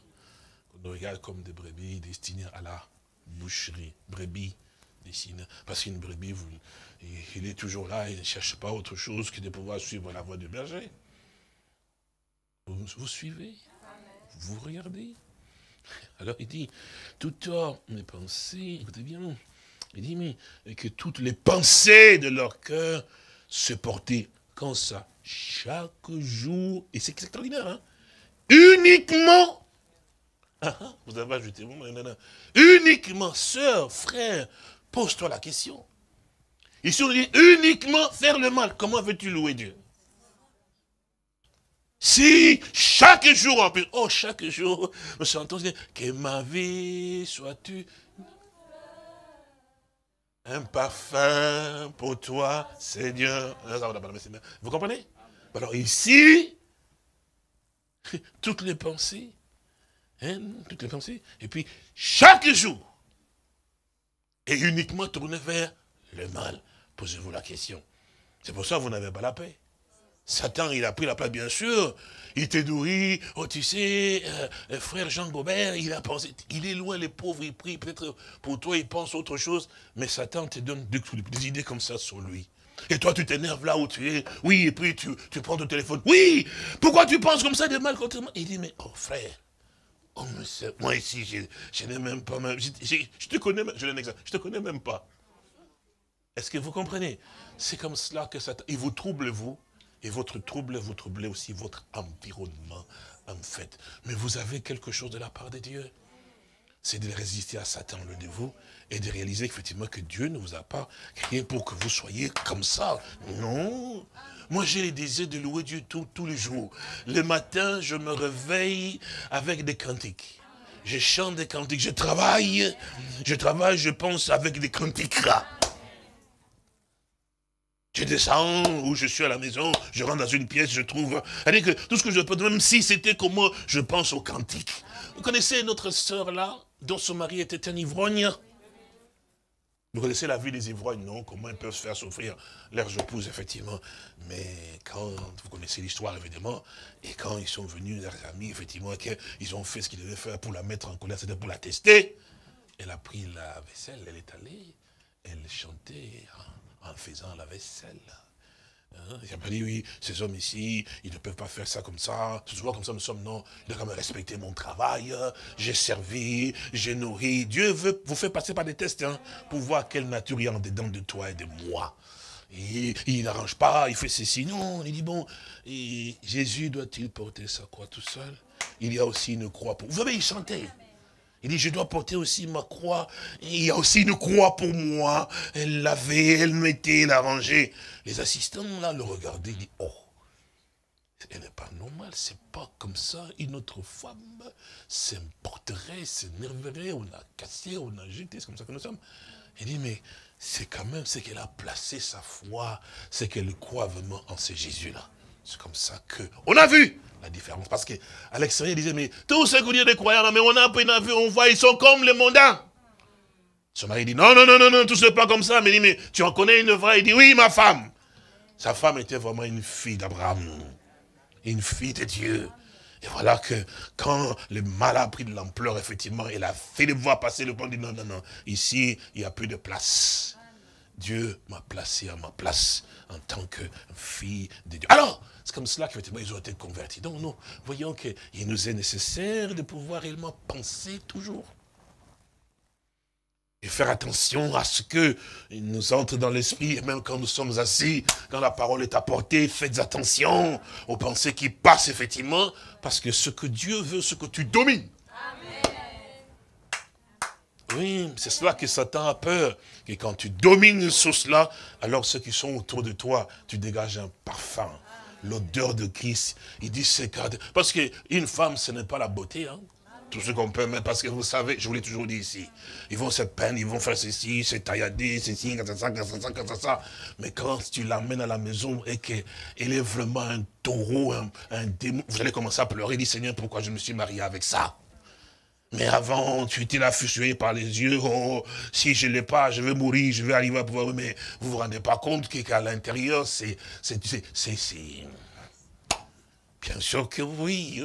On nous regarde comme des brebis destinées à la boucherie. Brebis destinées. Parce qu'une brebis, il est toujours là, il ne cherche pas autre chose que de pouvoir suivre la voie du berger. Vous suivez, vous regardez. Alors il dit, toutes mes pensées, écoutez bien, il dit, mais que toutes les pensées de leur cœur se portaient comme ça, chaque jour, et c'est extraordinaire, hein, uniquement, vous avez ajouté, uniquement, sœur, frère, pose-toi la question. Ici on dit uniquement faire le mal, comment veux-tu louer Dieu? Si chaque jour en plus, chaque jour, nous chantons, que ma vie sois-tu un parfum pour toi, Seigneur. Vous comprenez? Alors ici, toutes les pensées, et puis chaque jour, et uniquement tourner vers le mal. Posez-vous la question. C'est pour ça que vous n'avez pas la paix. Satan, il a pris la place, bien sûr. Il te nourrit. Tu sais, frère Jean Gobert, il a pensé, il est loin, les pauvres, il prie. Peut-être pour toi, il pense autre chose. Mais Satan te donne des idées comme ça sur lui. Et toi, tu t'énerves là où tu es. Oui, et puis tu prends ton téléphone. Oui, pourquoi tu penses comme ça de mal contre moi? Il dit, mais frère, moi ici, je n'ai même pas, je te connais, je te connais même pas. Est-ce que vous comprenez? C'est comme cela que Satan, il vous trouble, vous. Et votre trouble, vous troublez aussi votre environnement, en fait. Mais vous avez quelque chose de la part de Dieu. C'est de résister à Satan, le de vous, et de réaliser effectivement que Dieu ne vous a pas créé pour que vous soyez comme ça. Non. Moi, j'ai le désir de louer Dieu tous les jours. Le matin, je me réveille avec des cantiques. Je chante des cantiques. Je travaille, je pense avec des cantiques là. Je descends, ou je suis à la maison, je rentre dans une pièce, je trouve... C'est-à-dire que tout ce que je peux, même si c'était comme moi, je pense au cantique. Vous connaissez notre sœur là, dont son mari était un ivrogne? Vous connaissez la vie des ivrognes, non? Comment ils peuvent se faire souffrir leurs épouses, effectivement. Mais quand vous connaissez l'histoire, évidemment, et quand ils sont venus, leurs amis, effectivement, qu'ils ont fait ce qu'ils devaient faire pour la mettre en colère, c'était pour la tester. Elle a pris la vaisselle, elle est allée, elle chantait en faisant la vaisselle. Il n'a pas dit, oui, ces hommes ici, ils ne peuvent pas faire ça comme ça, ce soir comme ça, nous sommes, non, il doit quand même respecter mon travail, j'ai servi, j'ai nourri. Dieu veut vous faire passer par des tests, pour voir quelle nature il y a en dedans de toi et de moi. Et il n'arrange pas, il fait ceci, non, il dit, bon, et Jésus doit-il porter sa croix tout seul? Il y a aussi une croix pour... Vous savez, il chantait. Il dit, je dois porter aussi ma croix. Il y a aussi une croix pour moi. Elle l'avait, elle mettait, elle arrangeait. Les assistants, là, le regardaient, ils disent, elle n'est pas normale, c'est pas comme ça. Une autre femme s'importerait, s'énerverait, on a cassé, on a jeté, c'est comme ça que nous sommes. Il dit, mais c'est quand même ce qu'elle a placé sa foi, c'est qu'elle croit vraiment en ce Jésus-là. C'est comme ça on a vu la différence. Parce qu'à l'extérieur, il disait, mais tous ceux qui disent des croyants, là, mais on a vu, on voit, ils sont comme les mondains. Son mari dit, non, tout ce n'est pas comme ça. Mais il dit, mais tu en connais une vraie? Il dit, oui, ma femme. Sa femme était vraiment une fille d'Abraham, une fille de Dieu. Et voilà que quand le mal a pris de l'ampleur, effectivement, elle a fait les voix passer, le point dit, non, ici, il n'y a plus de place. Dieu m'a placé à ma place en tant que fille de Dieu. Alors, c'est comme cela qu'effectivement, ils ont été convertis. Donc, nous voyons qu'il nous est nécessaire de pouvoir réellement penser toujours Et faire attention à ce que il nous entre dans l'esprit, et même quand nous sommes assis, quand la parole est apportée, faites attention aux pensées qui passent effectivement, parce que ce que Dieu veut, ce que tu domines. Oui, c'est cela que Satan a peur. Et quand tu domines sur cela, alors ceux qui sont autour de toi, tu dégages un parfum. L'odeur de Christ. Il dit c'est parce qu'une femme, ce n'est pas la beauté, hein. Tout ce qu'on peut mettre, parce que vous savez, je vous l'ai toujours dit ici, ils vont se peindre, ils vont faire ceci, se taillader, ceci, ça. Mais quand tu l'amènes à la maison et qu'elle est vraiment un taureau, un démon, vous allez commencer à pleurer, dit Seigneur, pourquoi je me suis marié avec ça? Mais avant, tu étais là fusillé par les yeux, oh, si je ne l'ai pas, je vais mourir, je vais arriver à pouvoir, mais vous vous rendez pas compte qu'à l'intérieur, c'est... Bien sûr que oui,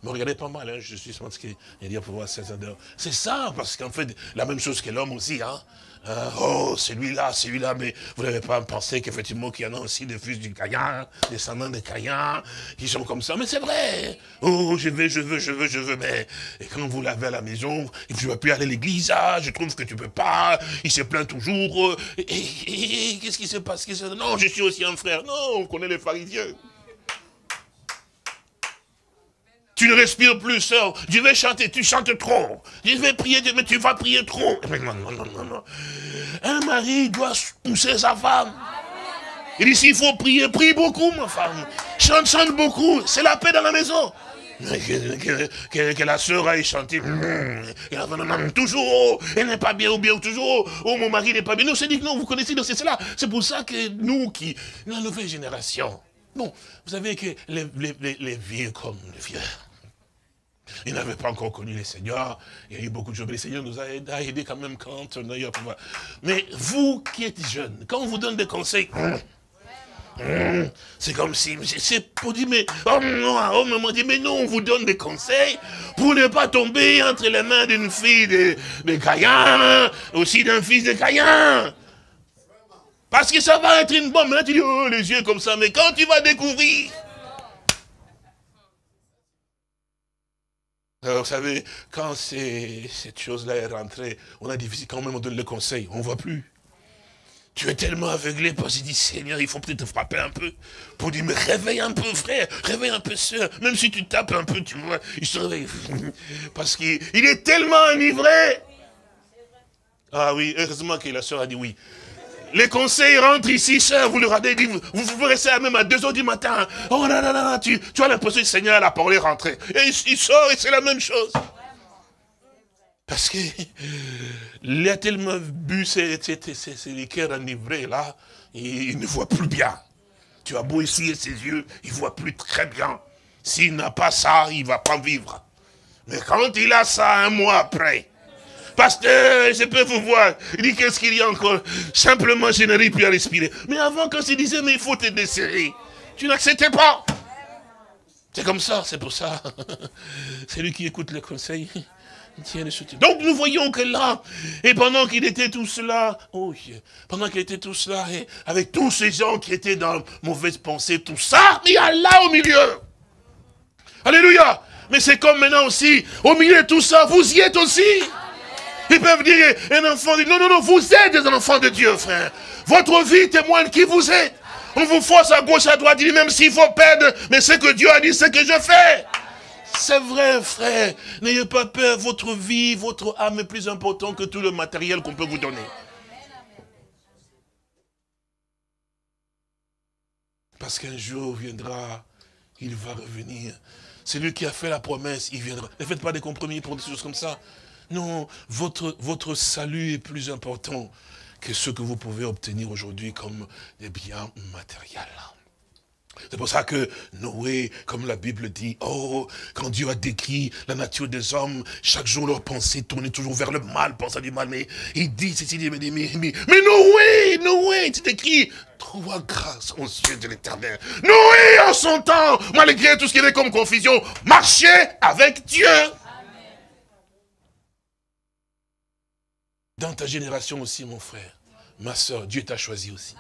me regardez pas mal, hein, je suis ce qu'il y a pour voir c'est ça, parce qu'en fait, la même chose que l'homme aussi, hein. Oh, celui-là, mais vous n'avez pas pensé qu'effectivement qu'il y en a aussi des fils du Caïn, descendants de Caïn, qui sont comme ça, mais c'est vrai. Oh, je veux, mais et quand vous l'avez à la maison, je ne veux plus aller à l'église, je trouve que tu ne peux pas, il se plaint toujours, et qu'est-ce qui se passe? Non, je suis aussi un frère, non, on connaît les pharisiens. Tu ne respires plus, sœur. Je vais chanter, tu chantes trop. Je vais prier, mais tu vas prier trop. Non. Un mari doit pousser sa femme. Il dit, s'il faut prier, prie beaucoup, ma femme. Chante beaucoup. C'est la paix dans la maison. Que la sœur aille chanter. Toujours, elle n'est pas bien, ou bien toujours, oh, mon mari n'est pas bien. Nous, c'est dit que non, vous connaissez, c'est cela. C'est pour ça que nous, la nouvelle génération, bon, vous savez que les vieux comme les vieux, ils n'avaient pas encore connu les seigneurs. Il y a eu beaucoup de choses. Mais les seigneurs nous a aidés quand même quand on a eu à pouvoir. Mais vous qui êtes jeunes, quand on vous donne des conseils, c'est comme si, c'est pour dire, mais, maman dit, mais non, on vous donne des conseils pour ne pas tomber entre les mains d'une fille de Caïn, aussi d'un fils de Caïn. Parce que ça va être une bombe. Là, tu dis, oh, les yeux comme ça, mais quand tu vas découvrir. Alors, vous savez, quand cette chose-là est rentrée, on a difficile quand même, on donne le conseil, on ne voit plus. Tu es tellement aveuglé parce qu'il dit, Seigneur, il faut peut-être te frapper un peu. Pour dire, mais réveille un peu, frère, réveille un peu, sœur. Même si tu tapes un peu, tu vois, il se réveille. Parce qu'il est tellement enivré. Ah oui, heureusement que la sœur a dit oui. Les conseils rentrent ici, sœur, vous le regardez, vous restez même à 2h du matin. Oh là là là, tu as l'impression que le Seigneur a la parole est rentrée. Et il sort et c'est la même chose. Parce qu'il a tellement bu ces liqueurs enivrés là, il ne voit plus bien. Tu as beau essayer ses yeux, il ne voit plus très bien. S'il n'a pas ça, il ne va pas vivre. Mais quand il a ça un mois après, pasteur, je peux vous voir. Il dit, qu'est-ce qu'il y a encore? Simplement, je n'arrive plus à respirer. Mais avant, quand il disait, mais il faut te desserrer, tu n'acceptais pas. C'est comme ça, c'est pour ça. C'est lui qui écoute le conseil. Donc nous voyons que là, et pendant qu'il était tout cela, et avec tous ces gens qui étaient dans mauvaise pensée, tout ça, il y a là au milieu. Alléluia. Mais c'est comme maintenant aussi, au milieu de tout ça, vous y êtes aussi. Ils peuvent dire, un enfant dit, non, vous êtes des enfants de Dieu, frère. Votre vie témoigne qui vous êtes. On vous force à gauche, à droite, il dit, même s'il faut perdre, mais ce que Dieu a dit, c'est que je fais. C'est vrai, frère. N'ayez pas peur, votre vie, votre âme est plus importante que tout le matériel qu'on peut vous donner. Parce qu'un jour viendra, il va revenir. C'est lui qui a fait la promesse, il viendra. Ne faites pas des compromis pour des choses comme ça. Non, votre salut est plus important que ce que vous pouvez obtenir aujourd'hui comme des biens matériels. C'est pour ça que Noé, comme la Bible dit, oh, quand Dieu a décrit la nature des hommes, chaque jour leur pensée tournait toujours vers le mal, pensant du mal, mais il dit, mais Noé, c'est écrit, trouva grâce aux yeux de l'Éternel. Noé, en son temps, malgré tout ce qu'il y avait comme confusion, marchait avec Dieu. Dans ta génération aussi, mon frère, ma soeur, Dieu t'a choisi aussi.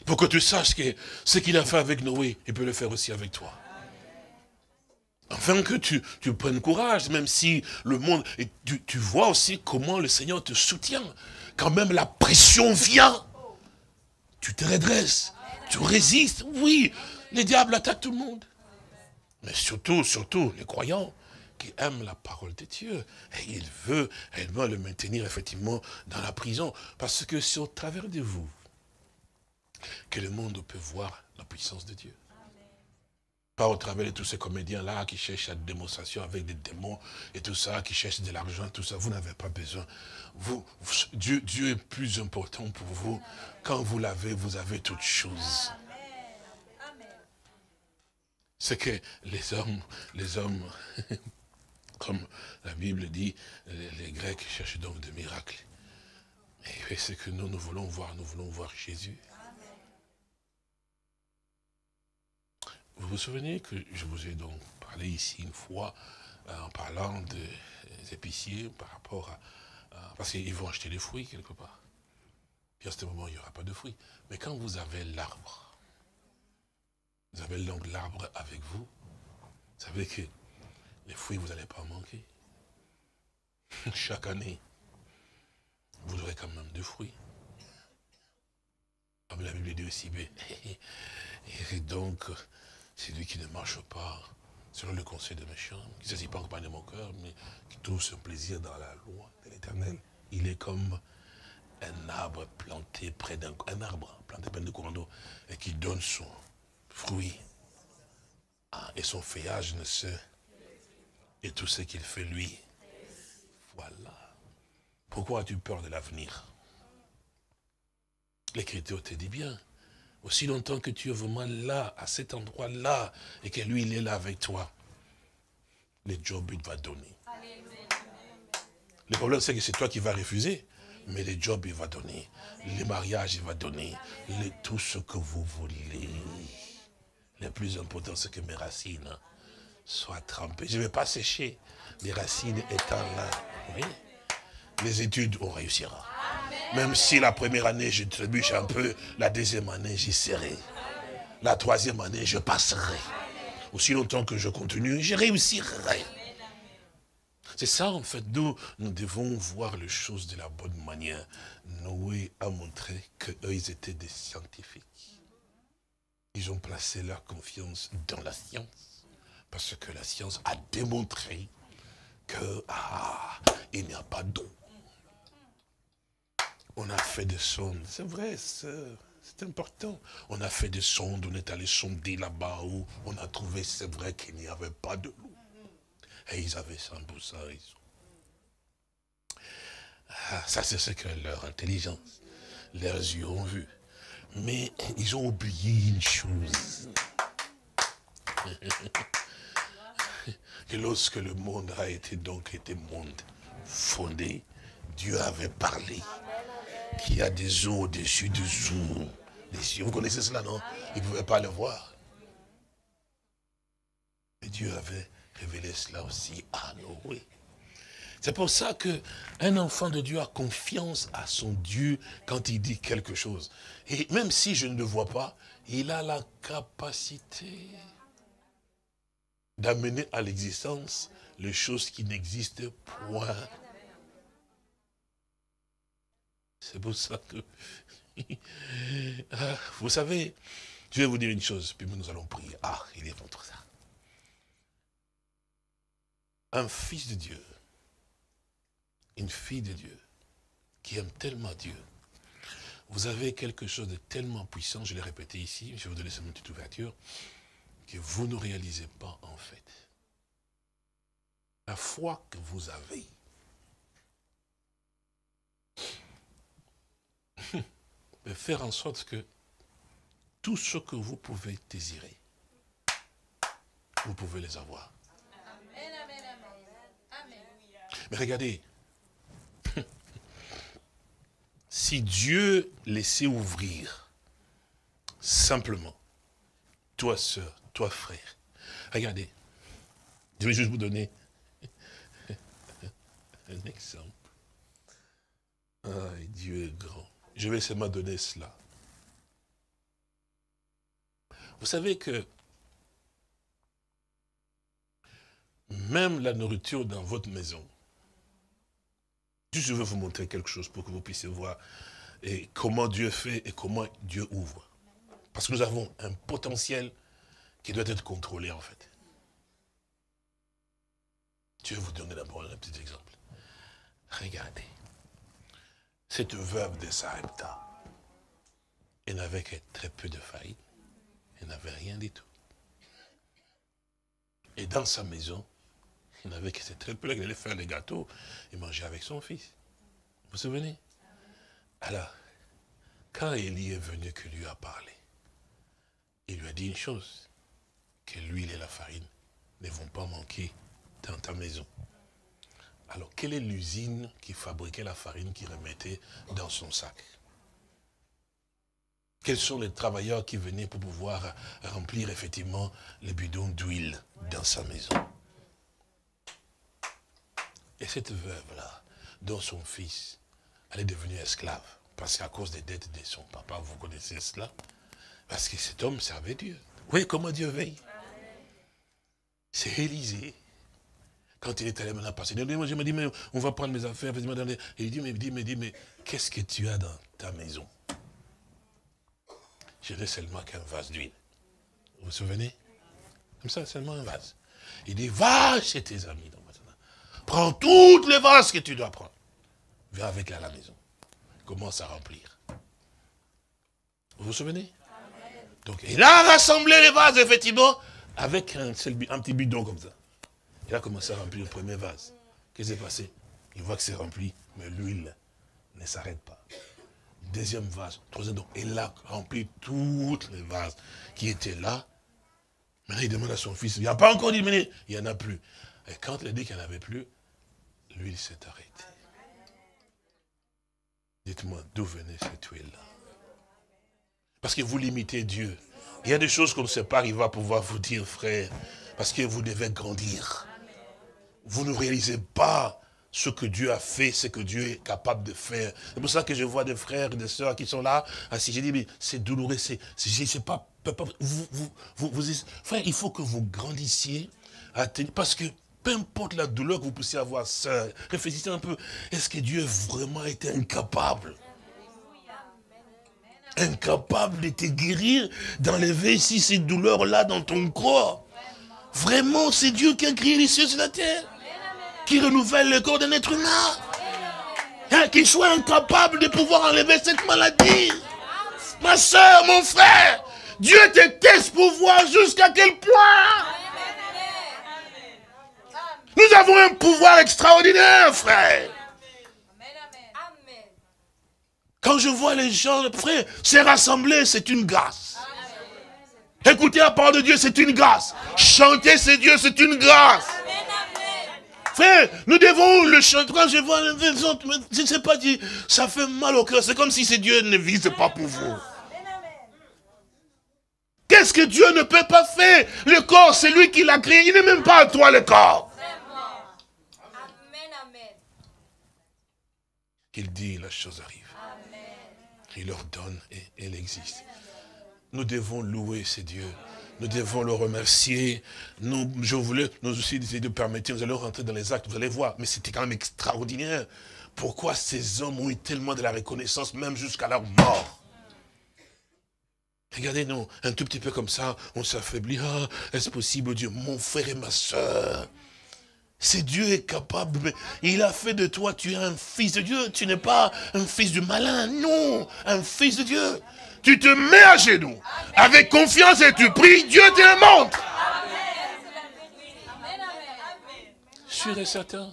Pour que tu saches que ce qu'il a fait avec Noé, il peut le faire aussi avec toi. afin que tu prennes courage, même si le monde... Et tu vois aussi comment le Seigneur te soutient. Quand même la pression vient, tu te redresses, tu résistes. Oui, les diables attaquent tout le monde. Mais surtout, les croyants qui aiment la parole de Dieu. Et il veut réellement le maintenir effectivement dans la prison. Parce que c'est au travers de vous que le monde peut voir la puissance de Dieu. Pas au travers de tous ces comédiens-là qui cherchent la démonstration avec des démons et tout ça, qui cherchent de l'argent, tout ça. Vous n'avez pas besoin. Dieu est plus important pour vous. Quand vous l'avez, vous avez toutes choses. C'est que les hommes, comme la Bible dit, les Grecs cherchent donc des miracles. Et c'est que nous voulons voir Jésus. Vous vous souvenez que je vous ai donc parlé ici une fois, en parlant des épiciers par rapport à parce qu'ils vont acheter des fruits quelque part. Puis à ce moment, il n'y aura pas de fruits. Mais quand vous avez l'arbre, vous avez donc l'arbre avec vous, vous savez que les fruits, vous n'allez pas en manquer. Chaque année, vous aurez quand même des fruits. Comme la Bible dit aussi, et donc, c'est lui qui ne marche pas selon le conseil des méchants, qui ne s'agit pas de mon cœur, mais qui trouve son plaisir dans la loi de l'Éternel. Il est comme un arbre planté près d'un courant d'eau et qui donne son fruit. Et son feuillage ne se... Et tout ce qu'il fait lui. Voilà. Pourquoi as-tu peur de l'avenir? L'Écriture te dit bien. Aussi longtemps que tu es vraiment là, à cet endroit-là, et que lui, il est là avec toi, les jobs, il va donner. Le problème, c'est que c'est toi qui vas refuser. Mais les jobs, il va donner. Les mariages, il va donner. Tout ce que vous voulez. Le plus important, c'est que mes racines soient trempées. Je ne vais pas sécher. Les racines étant là. Oui. Les études, on réussira. Même si la première année, je trébuche un peu, la deuxième année, j'y serai. La troisième année, je passerai. Aussi longtemps que je continue, je réussirai. C'est ça, en fait, nous devons voir les choses de la bonne manière. Noé a montré qu'eux, ils étaient des scientifiques. Ils ont placé leur confiance dans la science. Parce que la science a démontré que, il n'y a pas d'eau. On a fait des sondes, c'est vrai, c'est important. On a fait des sondes, on est allé sonder là-bas où on a trouvé, c'est vrai qu'il n'y avait pas de l'eau. Et ils avaient 100% raison. Ça, c'est ce que leur intelligence, leurs yeux ont vu. Mais ils ont oublié une chose. Que lorsque le monde a été monde fondé, Dieu avait parlé. Qu'il y a des eaux au-dessus des eaux. Vous connaissez cela, non? Ils ne pouvaient pas le voir. Et Dieu avait révélé cela aussi à Noé. C'est pour ça qu'un enfant de Dieu a confiance à son Dieu quand il dit quelque chose. Et même si je ne le vois pas, il a la capacité d'amener à l'existence les choses qui n'existent point. C'est pour ça que... vous savez, je vais vous dire une chose, puis nous allons prier. Il est contre ça. Un fils de Dieu, une fille de Dieu, qui aime tellement Dieu, vous avez quelque chose de tellement puissant, je l'ai répété ici, je vais vous donner cette petite ouverture, que vous ne réalisez pas en fait. La foi que vous avez, de faire en sorte que tout ce que vous pouvez désirer, vous pouvez les avoir. Mais regardez, si Dieu laissait ouvrir, simplement, toi sœur, toi frère, regardez, je vais juste vous donner un exemple. Dieu est grand. Je vais seulement donner cela. Vous savez que même la nourriture dans votre maison. Je veux vous montrer quelque chose pour que vous puissiez voir et comment Dieu fait et comment Dieu ouvre. Parce que nous avons un potentiel qui doit être contrôlé en fait. Je vais vous donner d'abord un petit exemple. Regardez. Cette veuve de Sarepta, elle n'avait que très peu de farine. Elle n'avait rien du tout. Et dans sa maison, il n'avait que très peu. Elle allait faire des gâteaux et manger avec son fils. Vous vous souvenez? Alors, quand Élie est venu, que lui a parlé, il lui a dit une chose, que l'huile et la farine ne vont pas manquer dans ta maison. Alors, quelle est l'usine qui fabriquait la farine qu'il remettait dans son sac? Quels sont les travailleurs qui venaient pour pouvoir remplir effectivement les bidons d'huile dans sa maison? Et cette veuve-là, dont son fils, elle est devenue esclave, parce qu'à cause des dettes de son papa, vous connaissez cela, parce que cet homme servait Dieu. Oui, comment Dieu veille? C'est Élisée. Quand il est allé maintenant passer, je me dis, mais on va prendre mes affaires. Il dit, mais qu'est-ce que tu as dans ta maison? Je n'ai seulement qu'un vase d'huile. Vous vous souvenez? Comme ça, seulement un vase. Il dit, va chez tes amis. Prends toutes les vases que tu dois prendre. Viens avec à la maison. Commence à remplir. Vous vous souvenez? Donc, il a rassemblé les vases, effectivement, avec un petit bidon comme ça. Il a commencé à remplir le premier vase. Qu'est-ce qui s'est passé? Il voit que c'est rempli, mais l'huile ne s'arrête pas. Deuxième vase, troisième, donc il a rempli toutes les vases qui étaient là. Maintenant, il demande à son fils, il n'y a pas encore dit, mais il n'y en a plus. Et quand il a dit qu'il n'y en avait plus, l'huile s'est arrêtée. Dites-moi, d'où venait cette huile-là? Parce que vous limitez Dieu. Il y a des choses qu'on ne sait pas, il va pouvoir vous dire, frère, parce que vous devez grandir. Vous ne réalisez pas ce que Dieu a fait, ce que Dieu est capable de faire. C'est pour ça que je vois des frères et des sœurs qui sont là, assis. J'ai dit, mais c'est douloureux, c'est pas, frère, il faut que vous grandissiez, parce que peu importe la douleur que vous puissiez avoir, sœur, réfléchissez un peu, est-ce que Dieu vraiment été incapable? Incapable de te guérir, d'enlever ici ces douleurs-là dans ton corps. Vraiment, c'est Dieu qui a créé les cieux et la terre, qui renouvelle le corps d'un être humain, qu'il soit incapable de pouvoir enlever cette maladie. Ma soeur, mon frère, Dieu te teste pour voir jusqu'à quel point. Nous avons un pouvoir extraordinaire, frère. Quand je vois les gens, frère, se rassembler, c'est une grâce. Écouter la parole de Dieu, c'est une grâce. Chanter, c'est Dieu, c'est une grâce. Frère, nous devons le chanter. Quand je vois les autres, je ne sais pas, ça fait mal au cœur. C'est comme si Dieu ne vise pas pour vous. Qu'est-ce que Dieu ne peut pas faire? Le corps, c'est lui qui l'a créé. Il n'est même pas à toi, le corps. Il dit, la chose arrive. Il leur donne et elle existe. Nous devons louer ces dieux. Nous devons le remercier. Je voulais nous aussi de permettre, nous allons rentrer dans les actes, vous allez voir. Mais c'était quand même extraordinaire. Pourquoi ces hommes ont eu tellement de la reconnaissance, même jusqu'à leur mort? Regardez-nous, un tout petit peu comme ça, on s'affaiblit. Ah, est-ce possible, Dieu? Mon frère et ma soeur. C'est Dieu est capable, mais il a fait de toi, tu es un fils de Dieu. Tu n'es pas un fils du malin, non, un fils de Dieu. Tu te mets à genoux, avec confiance et tu pries, Dieu te le montre. Sûr et certain.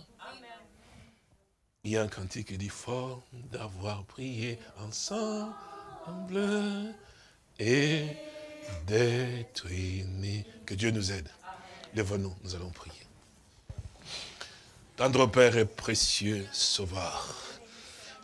Il y a un cantique qui dit, fort d'avoir prié ensemble et d'être unis. Que Dieu nous aide. Lève-nous, nous allons prier. Tendre Père et précieux Sauveur,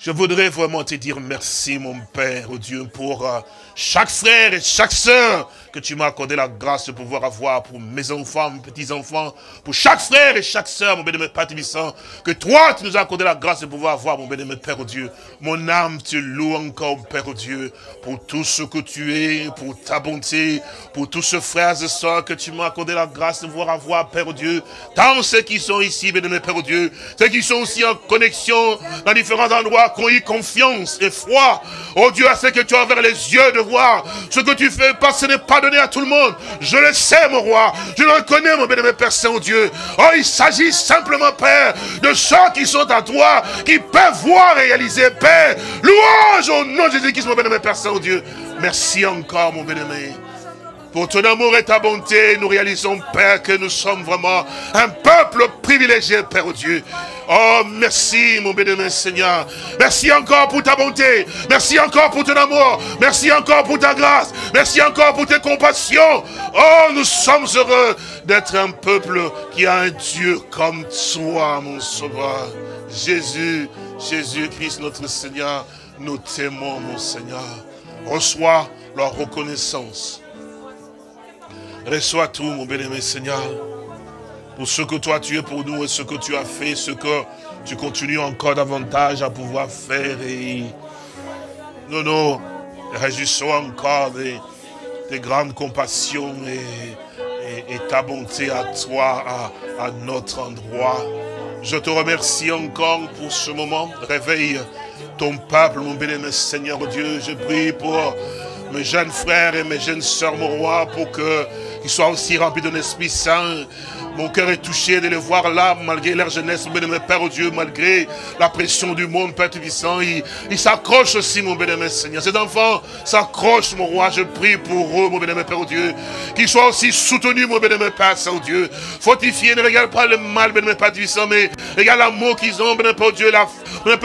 Je voudrais vraiment te dire merci, mon Père, oh Dieu, pour chaque frère et chaque sœur que tu m'as accordé la grâce de pouvoir avoir pour mes enfants, mes petits-enfants, pour chaque frère et chaque sœur, mon bénémoine Père Tébissant, que toi, tu nous as accordé la grâce de pouvoir avoir, mon bénémoine Père, oh Dieu. Mon âme te loue encore, Père, oh Dieu, pour tout ce que tu es, pour ta bonté, pour tous ces frères et sœurs que tu m'as accordé la grâce de pouvoir avoir, Père, oh Dieu. Tant ceux qui sont ici, bénémoine Père, oh Dieu, ceux qui sont aussi en connexion dans différents endroits, qui ont eu confiance et foi, oh Dieu, à ce que tu as ouvert les yeux de voir ce que tu fais, parce que ce n'est pas donné à tout le monde. Je le sais, mon roi, je le reconnais, mon bénémoine Père Saint-Dieu. Oh, il s'agit simplement, Père, de ceux qui sont à toi, qui peuvent voir et réaliser, Père. Louange au nom de Jésus-Christ, mon bénémoine Père Saint-Dieu. Merci encore, mon bénémoine. Pour ton amour et ta bonté, nous réalisons, Père, que nous sommes vraiment un peuple privilégié, Père Dieu. Oh, merci, mon bénémoine Seigneur. Merci encore pour ta bonté. Merci encore pour ton amour. Merci encore pour ta grâce. Merci encore pour tes compassions. Oh, nous sommes heureux d'être un peuple qui a un Dieu comme toi, mon Sauveur. Jésus, Jésus-Christ, notre Seigneur, nous t'aimons, mon Seigneur. Reçois leur reconnaissance. Reçois tout, mon bien-aimé Seigneur, pour ce que toi tu es pour nous et ce que tu as fait, ce que tu continues encore davantage à pouvoir faire. Et nous nous réjouissons encore des grandes compassions et ta bonté à toi, à notre endroit. Je te remercie encore pour ce moment. Réveille ton peuple, mon bien-aimé Seigneur Dieu. Je prie pour mes jeunes frères et mes jeunes sœurs, mon roi, pour qu'ils soient aussi remplis de l'Esprit Saint. Mon cœur est touché de les voir là, malgré leur jeunesse, mon bénémoine Père, oh Dieu, malgré la pression du monde, Père Tout-Puissant. Ils s'accrochent aussi, mon bénémoine Seigneur. Ces enfants s'accrochent, mon roi. Je prie pour eux, mon bénémoine Père, oh Dieu. Qu'ils soient aussi soutenus, mon bénémoine Père, Saint, oh Dieu. Fortifiés, ne regarde pas le mal, bénémoine Père Tout-Puissant, mais regarde l'amour qu'ils ont, bénémoine Père, oh Dieu,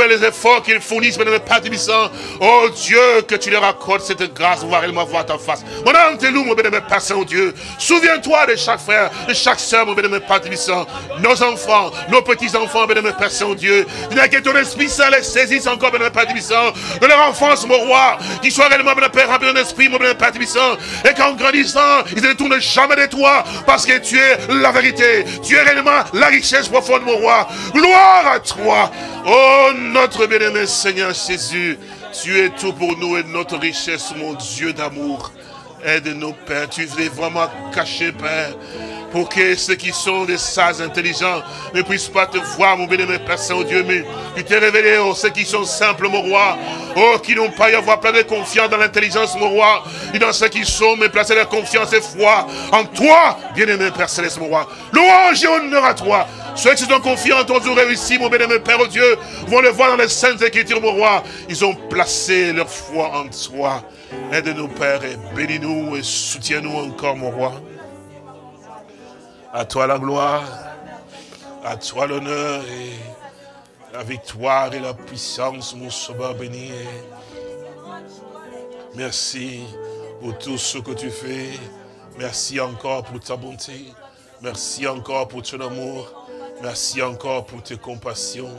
les efforts qu'ils fournissent, bénémoine Père Tout-Puissant. Oh Dieu, que tu leur accordes cette grâce, voir réellement voir ta face. Mon âme te loue, mon bénémoine Père, Saint, oh Dieu. Souviens-toi de chaque frère, de chaque sœur, mon bénémoine Père Tout-Puissant, nos enfants, nos petits-enfants, bénémoine Père Saint-Dieu. Que ton Esprit Saint les saisisse encore, bénémoine Père Tout-Puissant, de leur enfance, mon roi, qu'ils soient réellement, bénémoine Père, remplis d'un esprit, mon bénémoine Père Tout-Puissant, et qu'en grandissant, ils ne détournent jamais de toi, parce que tu es la vérité, tu es réellement la richesse profonde, mon roi. Gloire à toi, oh notre bien-aimé Seigneur Jésus, tu es tout pour nous et notre richesse, mon Dieu d'amour. Aide-nous, Père, tu es vraiment caché, Père, pour que ceux qui sont des sages intelligents ne puissent pas te voir, mon bénémoine Père Saint-Dieu, mais tu t'es révélé, oh, ceux qui sont simples, mon roi, oh, qui n'ont pas eu à avoir plein de confiance dans l'intelligence, mon roi, et dans ceux qui sont, mais placer leur confiance et foi en toi, bien-aimé Père Céleste, mon roi. Louange et honneur à toi. Ceux qui sont confiants en ton jour réussi, mon bénémoine Père, oh Dieu, vont le voir dans les saintes écritures, mon roi. Ils ont placé leur foi en toi. Aide-nous, Père, et bénis-nous et soutiens-nous encore, mon roi. À toi la gloire, à toi l'honneur et la victoire et la puissance, mon sauveur béni. Merci pour tout ce que tu fais. Merci encore pour ta bonté. Merci encore pour ton amour. Merci encore pour tes compassions.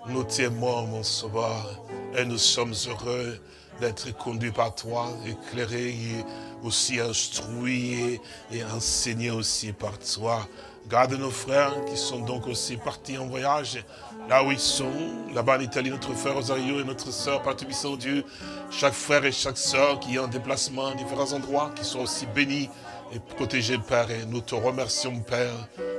Nous t'aimons, mon sauveur, et nous sommes heureux d'être conduits par toi, éclairés et aussi instruits et enseignés aussi par toi. Garde nos frères qui sont donc aussi partis en voyage, là où ils sont, là-bas en Italie, notre frère Rosario et notre sœur, Père Tout-Puissant Dieu, chaque frère et chaque sœur qui est en déplacement à différents endroits, qui sont aussi bénis et protégés, Père, et nous te remercions, Père.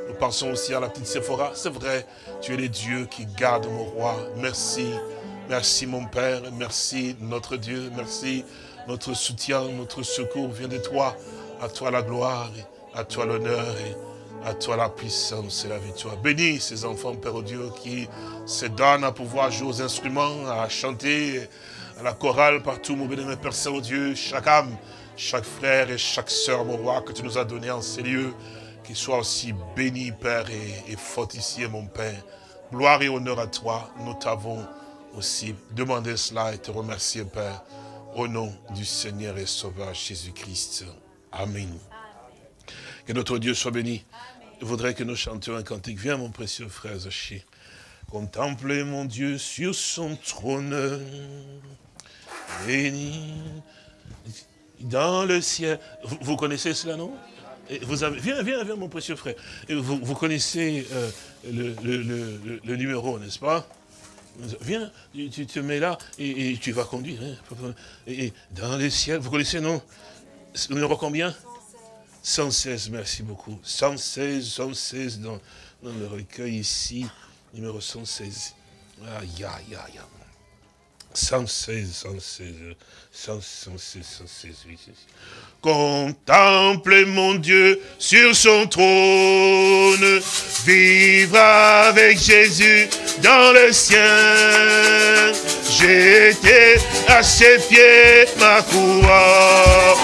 Nous pensons aussi à la petite Séphora. C'est vrai, tu es le Dieu qui garde mon roi. Merci. Merci, mon Père. Merci, notre Dieu. Merci, notre soutien, notre secours vient de toi. À toi la gloire, à toi l'honneur, et à toi la puissance et la victoire. Bénis ces enfants, Père oh Dieu, qui se donnent à pouvoir jouer aux instruments, à chanter, à la chorale, partout, mon bénémoine Père Saint-Dieu. Chaque âme, chaque frère et chaque sœur, mon roi, que tu nous as donné en ces lieux, qu'ils soient aussi bénis, Père, et fortifiés, mon Père. Gloire et honneur à toi. Nous t'avons aussi demandé cela et te remercier, Père, au nom du Seigneur et Sauveur Jésus-Christ. Amen. Que notre Dieu soit béni. Je voudrais que nous chantions un cantique. Viens, mon précieux frère Zaché. Contemplez mon Dieu sur son trône. Béni dans le ciel. Vous connaissez cela, non? Vous avez, viens, mon précieux frère. Vous connaissez le numéro, n'est-ce pas? Viens, tu te mets là et tu vas conduire. Hein. Et dans le ciel, vous connaissez, non? Le numéro combien? 116, merci beaucoup. 116 dans le recueil ici, numéro 116. Aïe, aïe, aïe. 116, oui. Contemplez mon Dieu sur son trône, vivre avec Jésus dans le ciel. J'étais à ses pieds, ma couronne,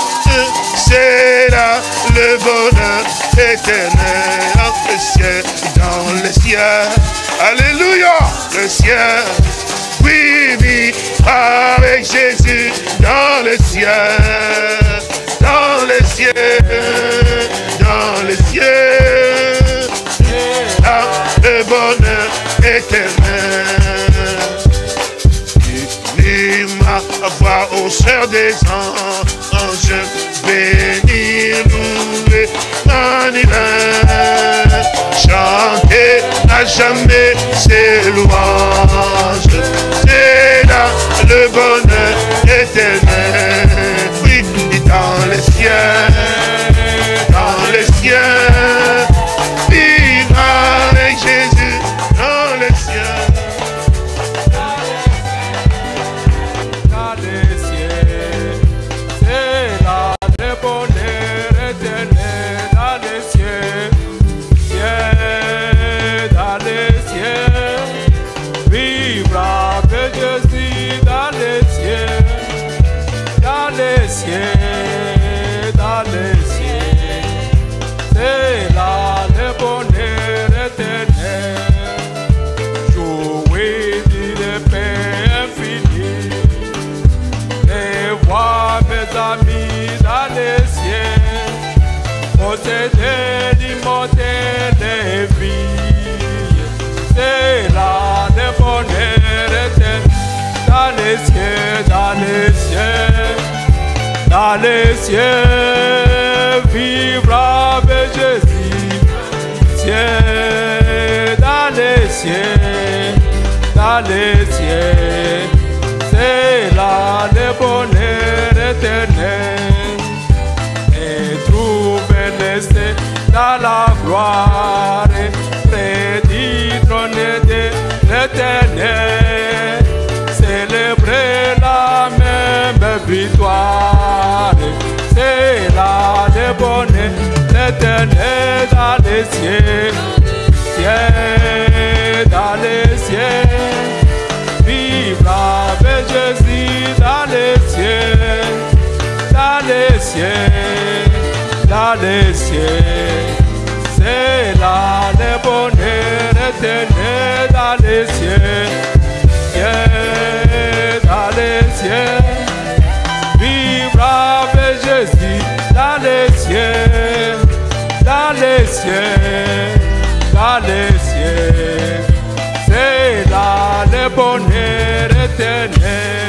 c'est là le bonheur éternel, dans le ciel, alléluia, le ciel. Oui, avec Jésus dans le ciel, dans le ciel, dans le ciel, là, le bonheur éternel. Unis ma voix aux sœurs des anges, bénir, louer, magnifier, chanter à jamais ses louanges. C'est là le bonheur éternel. Oui, dans le ciel, vivre avec Jésus dans le ciel. Dans le ciel, c'est là le bonheur éternel. Dans le ciel, dans le ciel, vivre avec Jésus dans le ciel, dans le ciel, dans le ciel, c'est là le bonheur éternel. Jouer de paix infinie, et voir mes amis dans le ciel, posséder l'immortel vie, c'est là le bonheur éternel. Dans le ciel, dans le ciel, dans le ciel, vivre avec Jésus. Ciel, dans le ciel, dans le ciel, c'est là le bonheur éternel. Et trouver l'essai dans la gloire, près du trône de l'éternel. Célébrer la même victoire, c'est là le bonheur l'éternel dans les cieux, dans les cieux, vivre avec Jésus dans les cieux, dans les cieux, dans les cieux, c'est là le bonheur éternel dans les cieux. Dans les cieux, vivre avec Jésus dans les cieux, dans les cieux, dans les cieux, c'est là le bonheur éternel.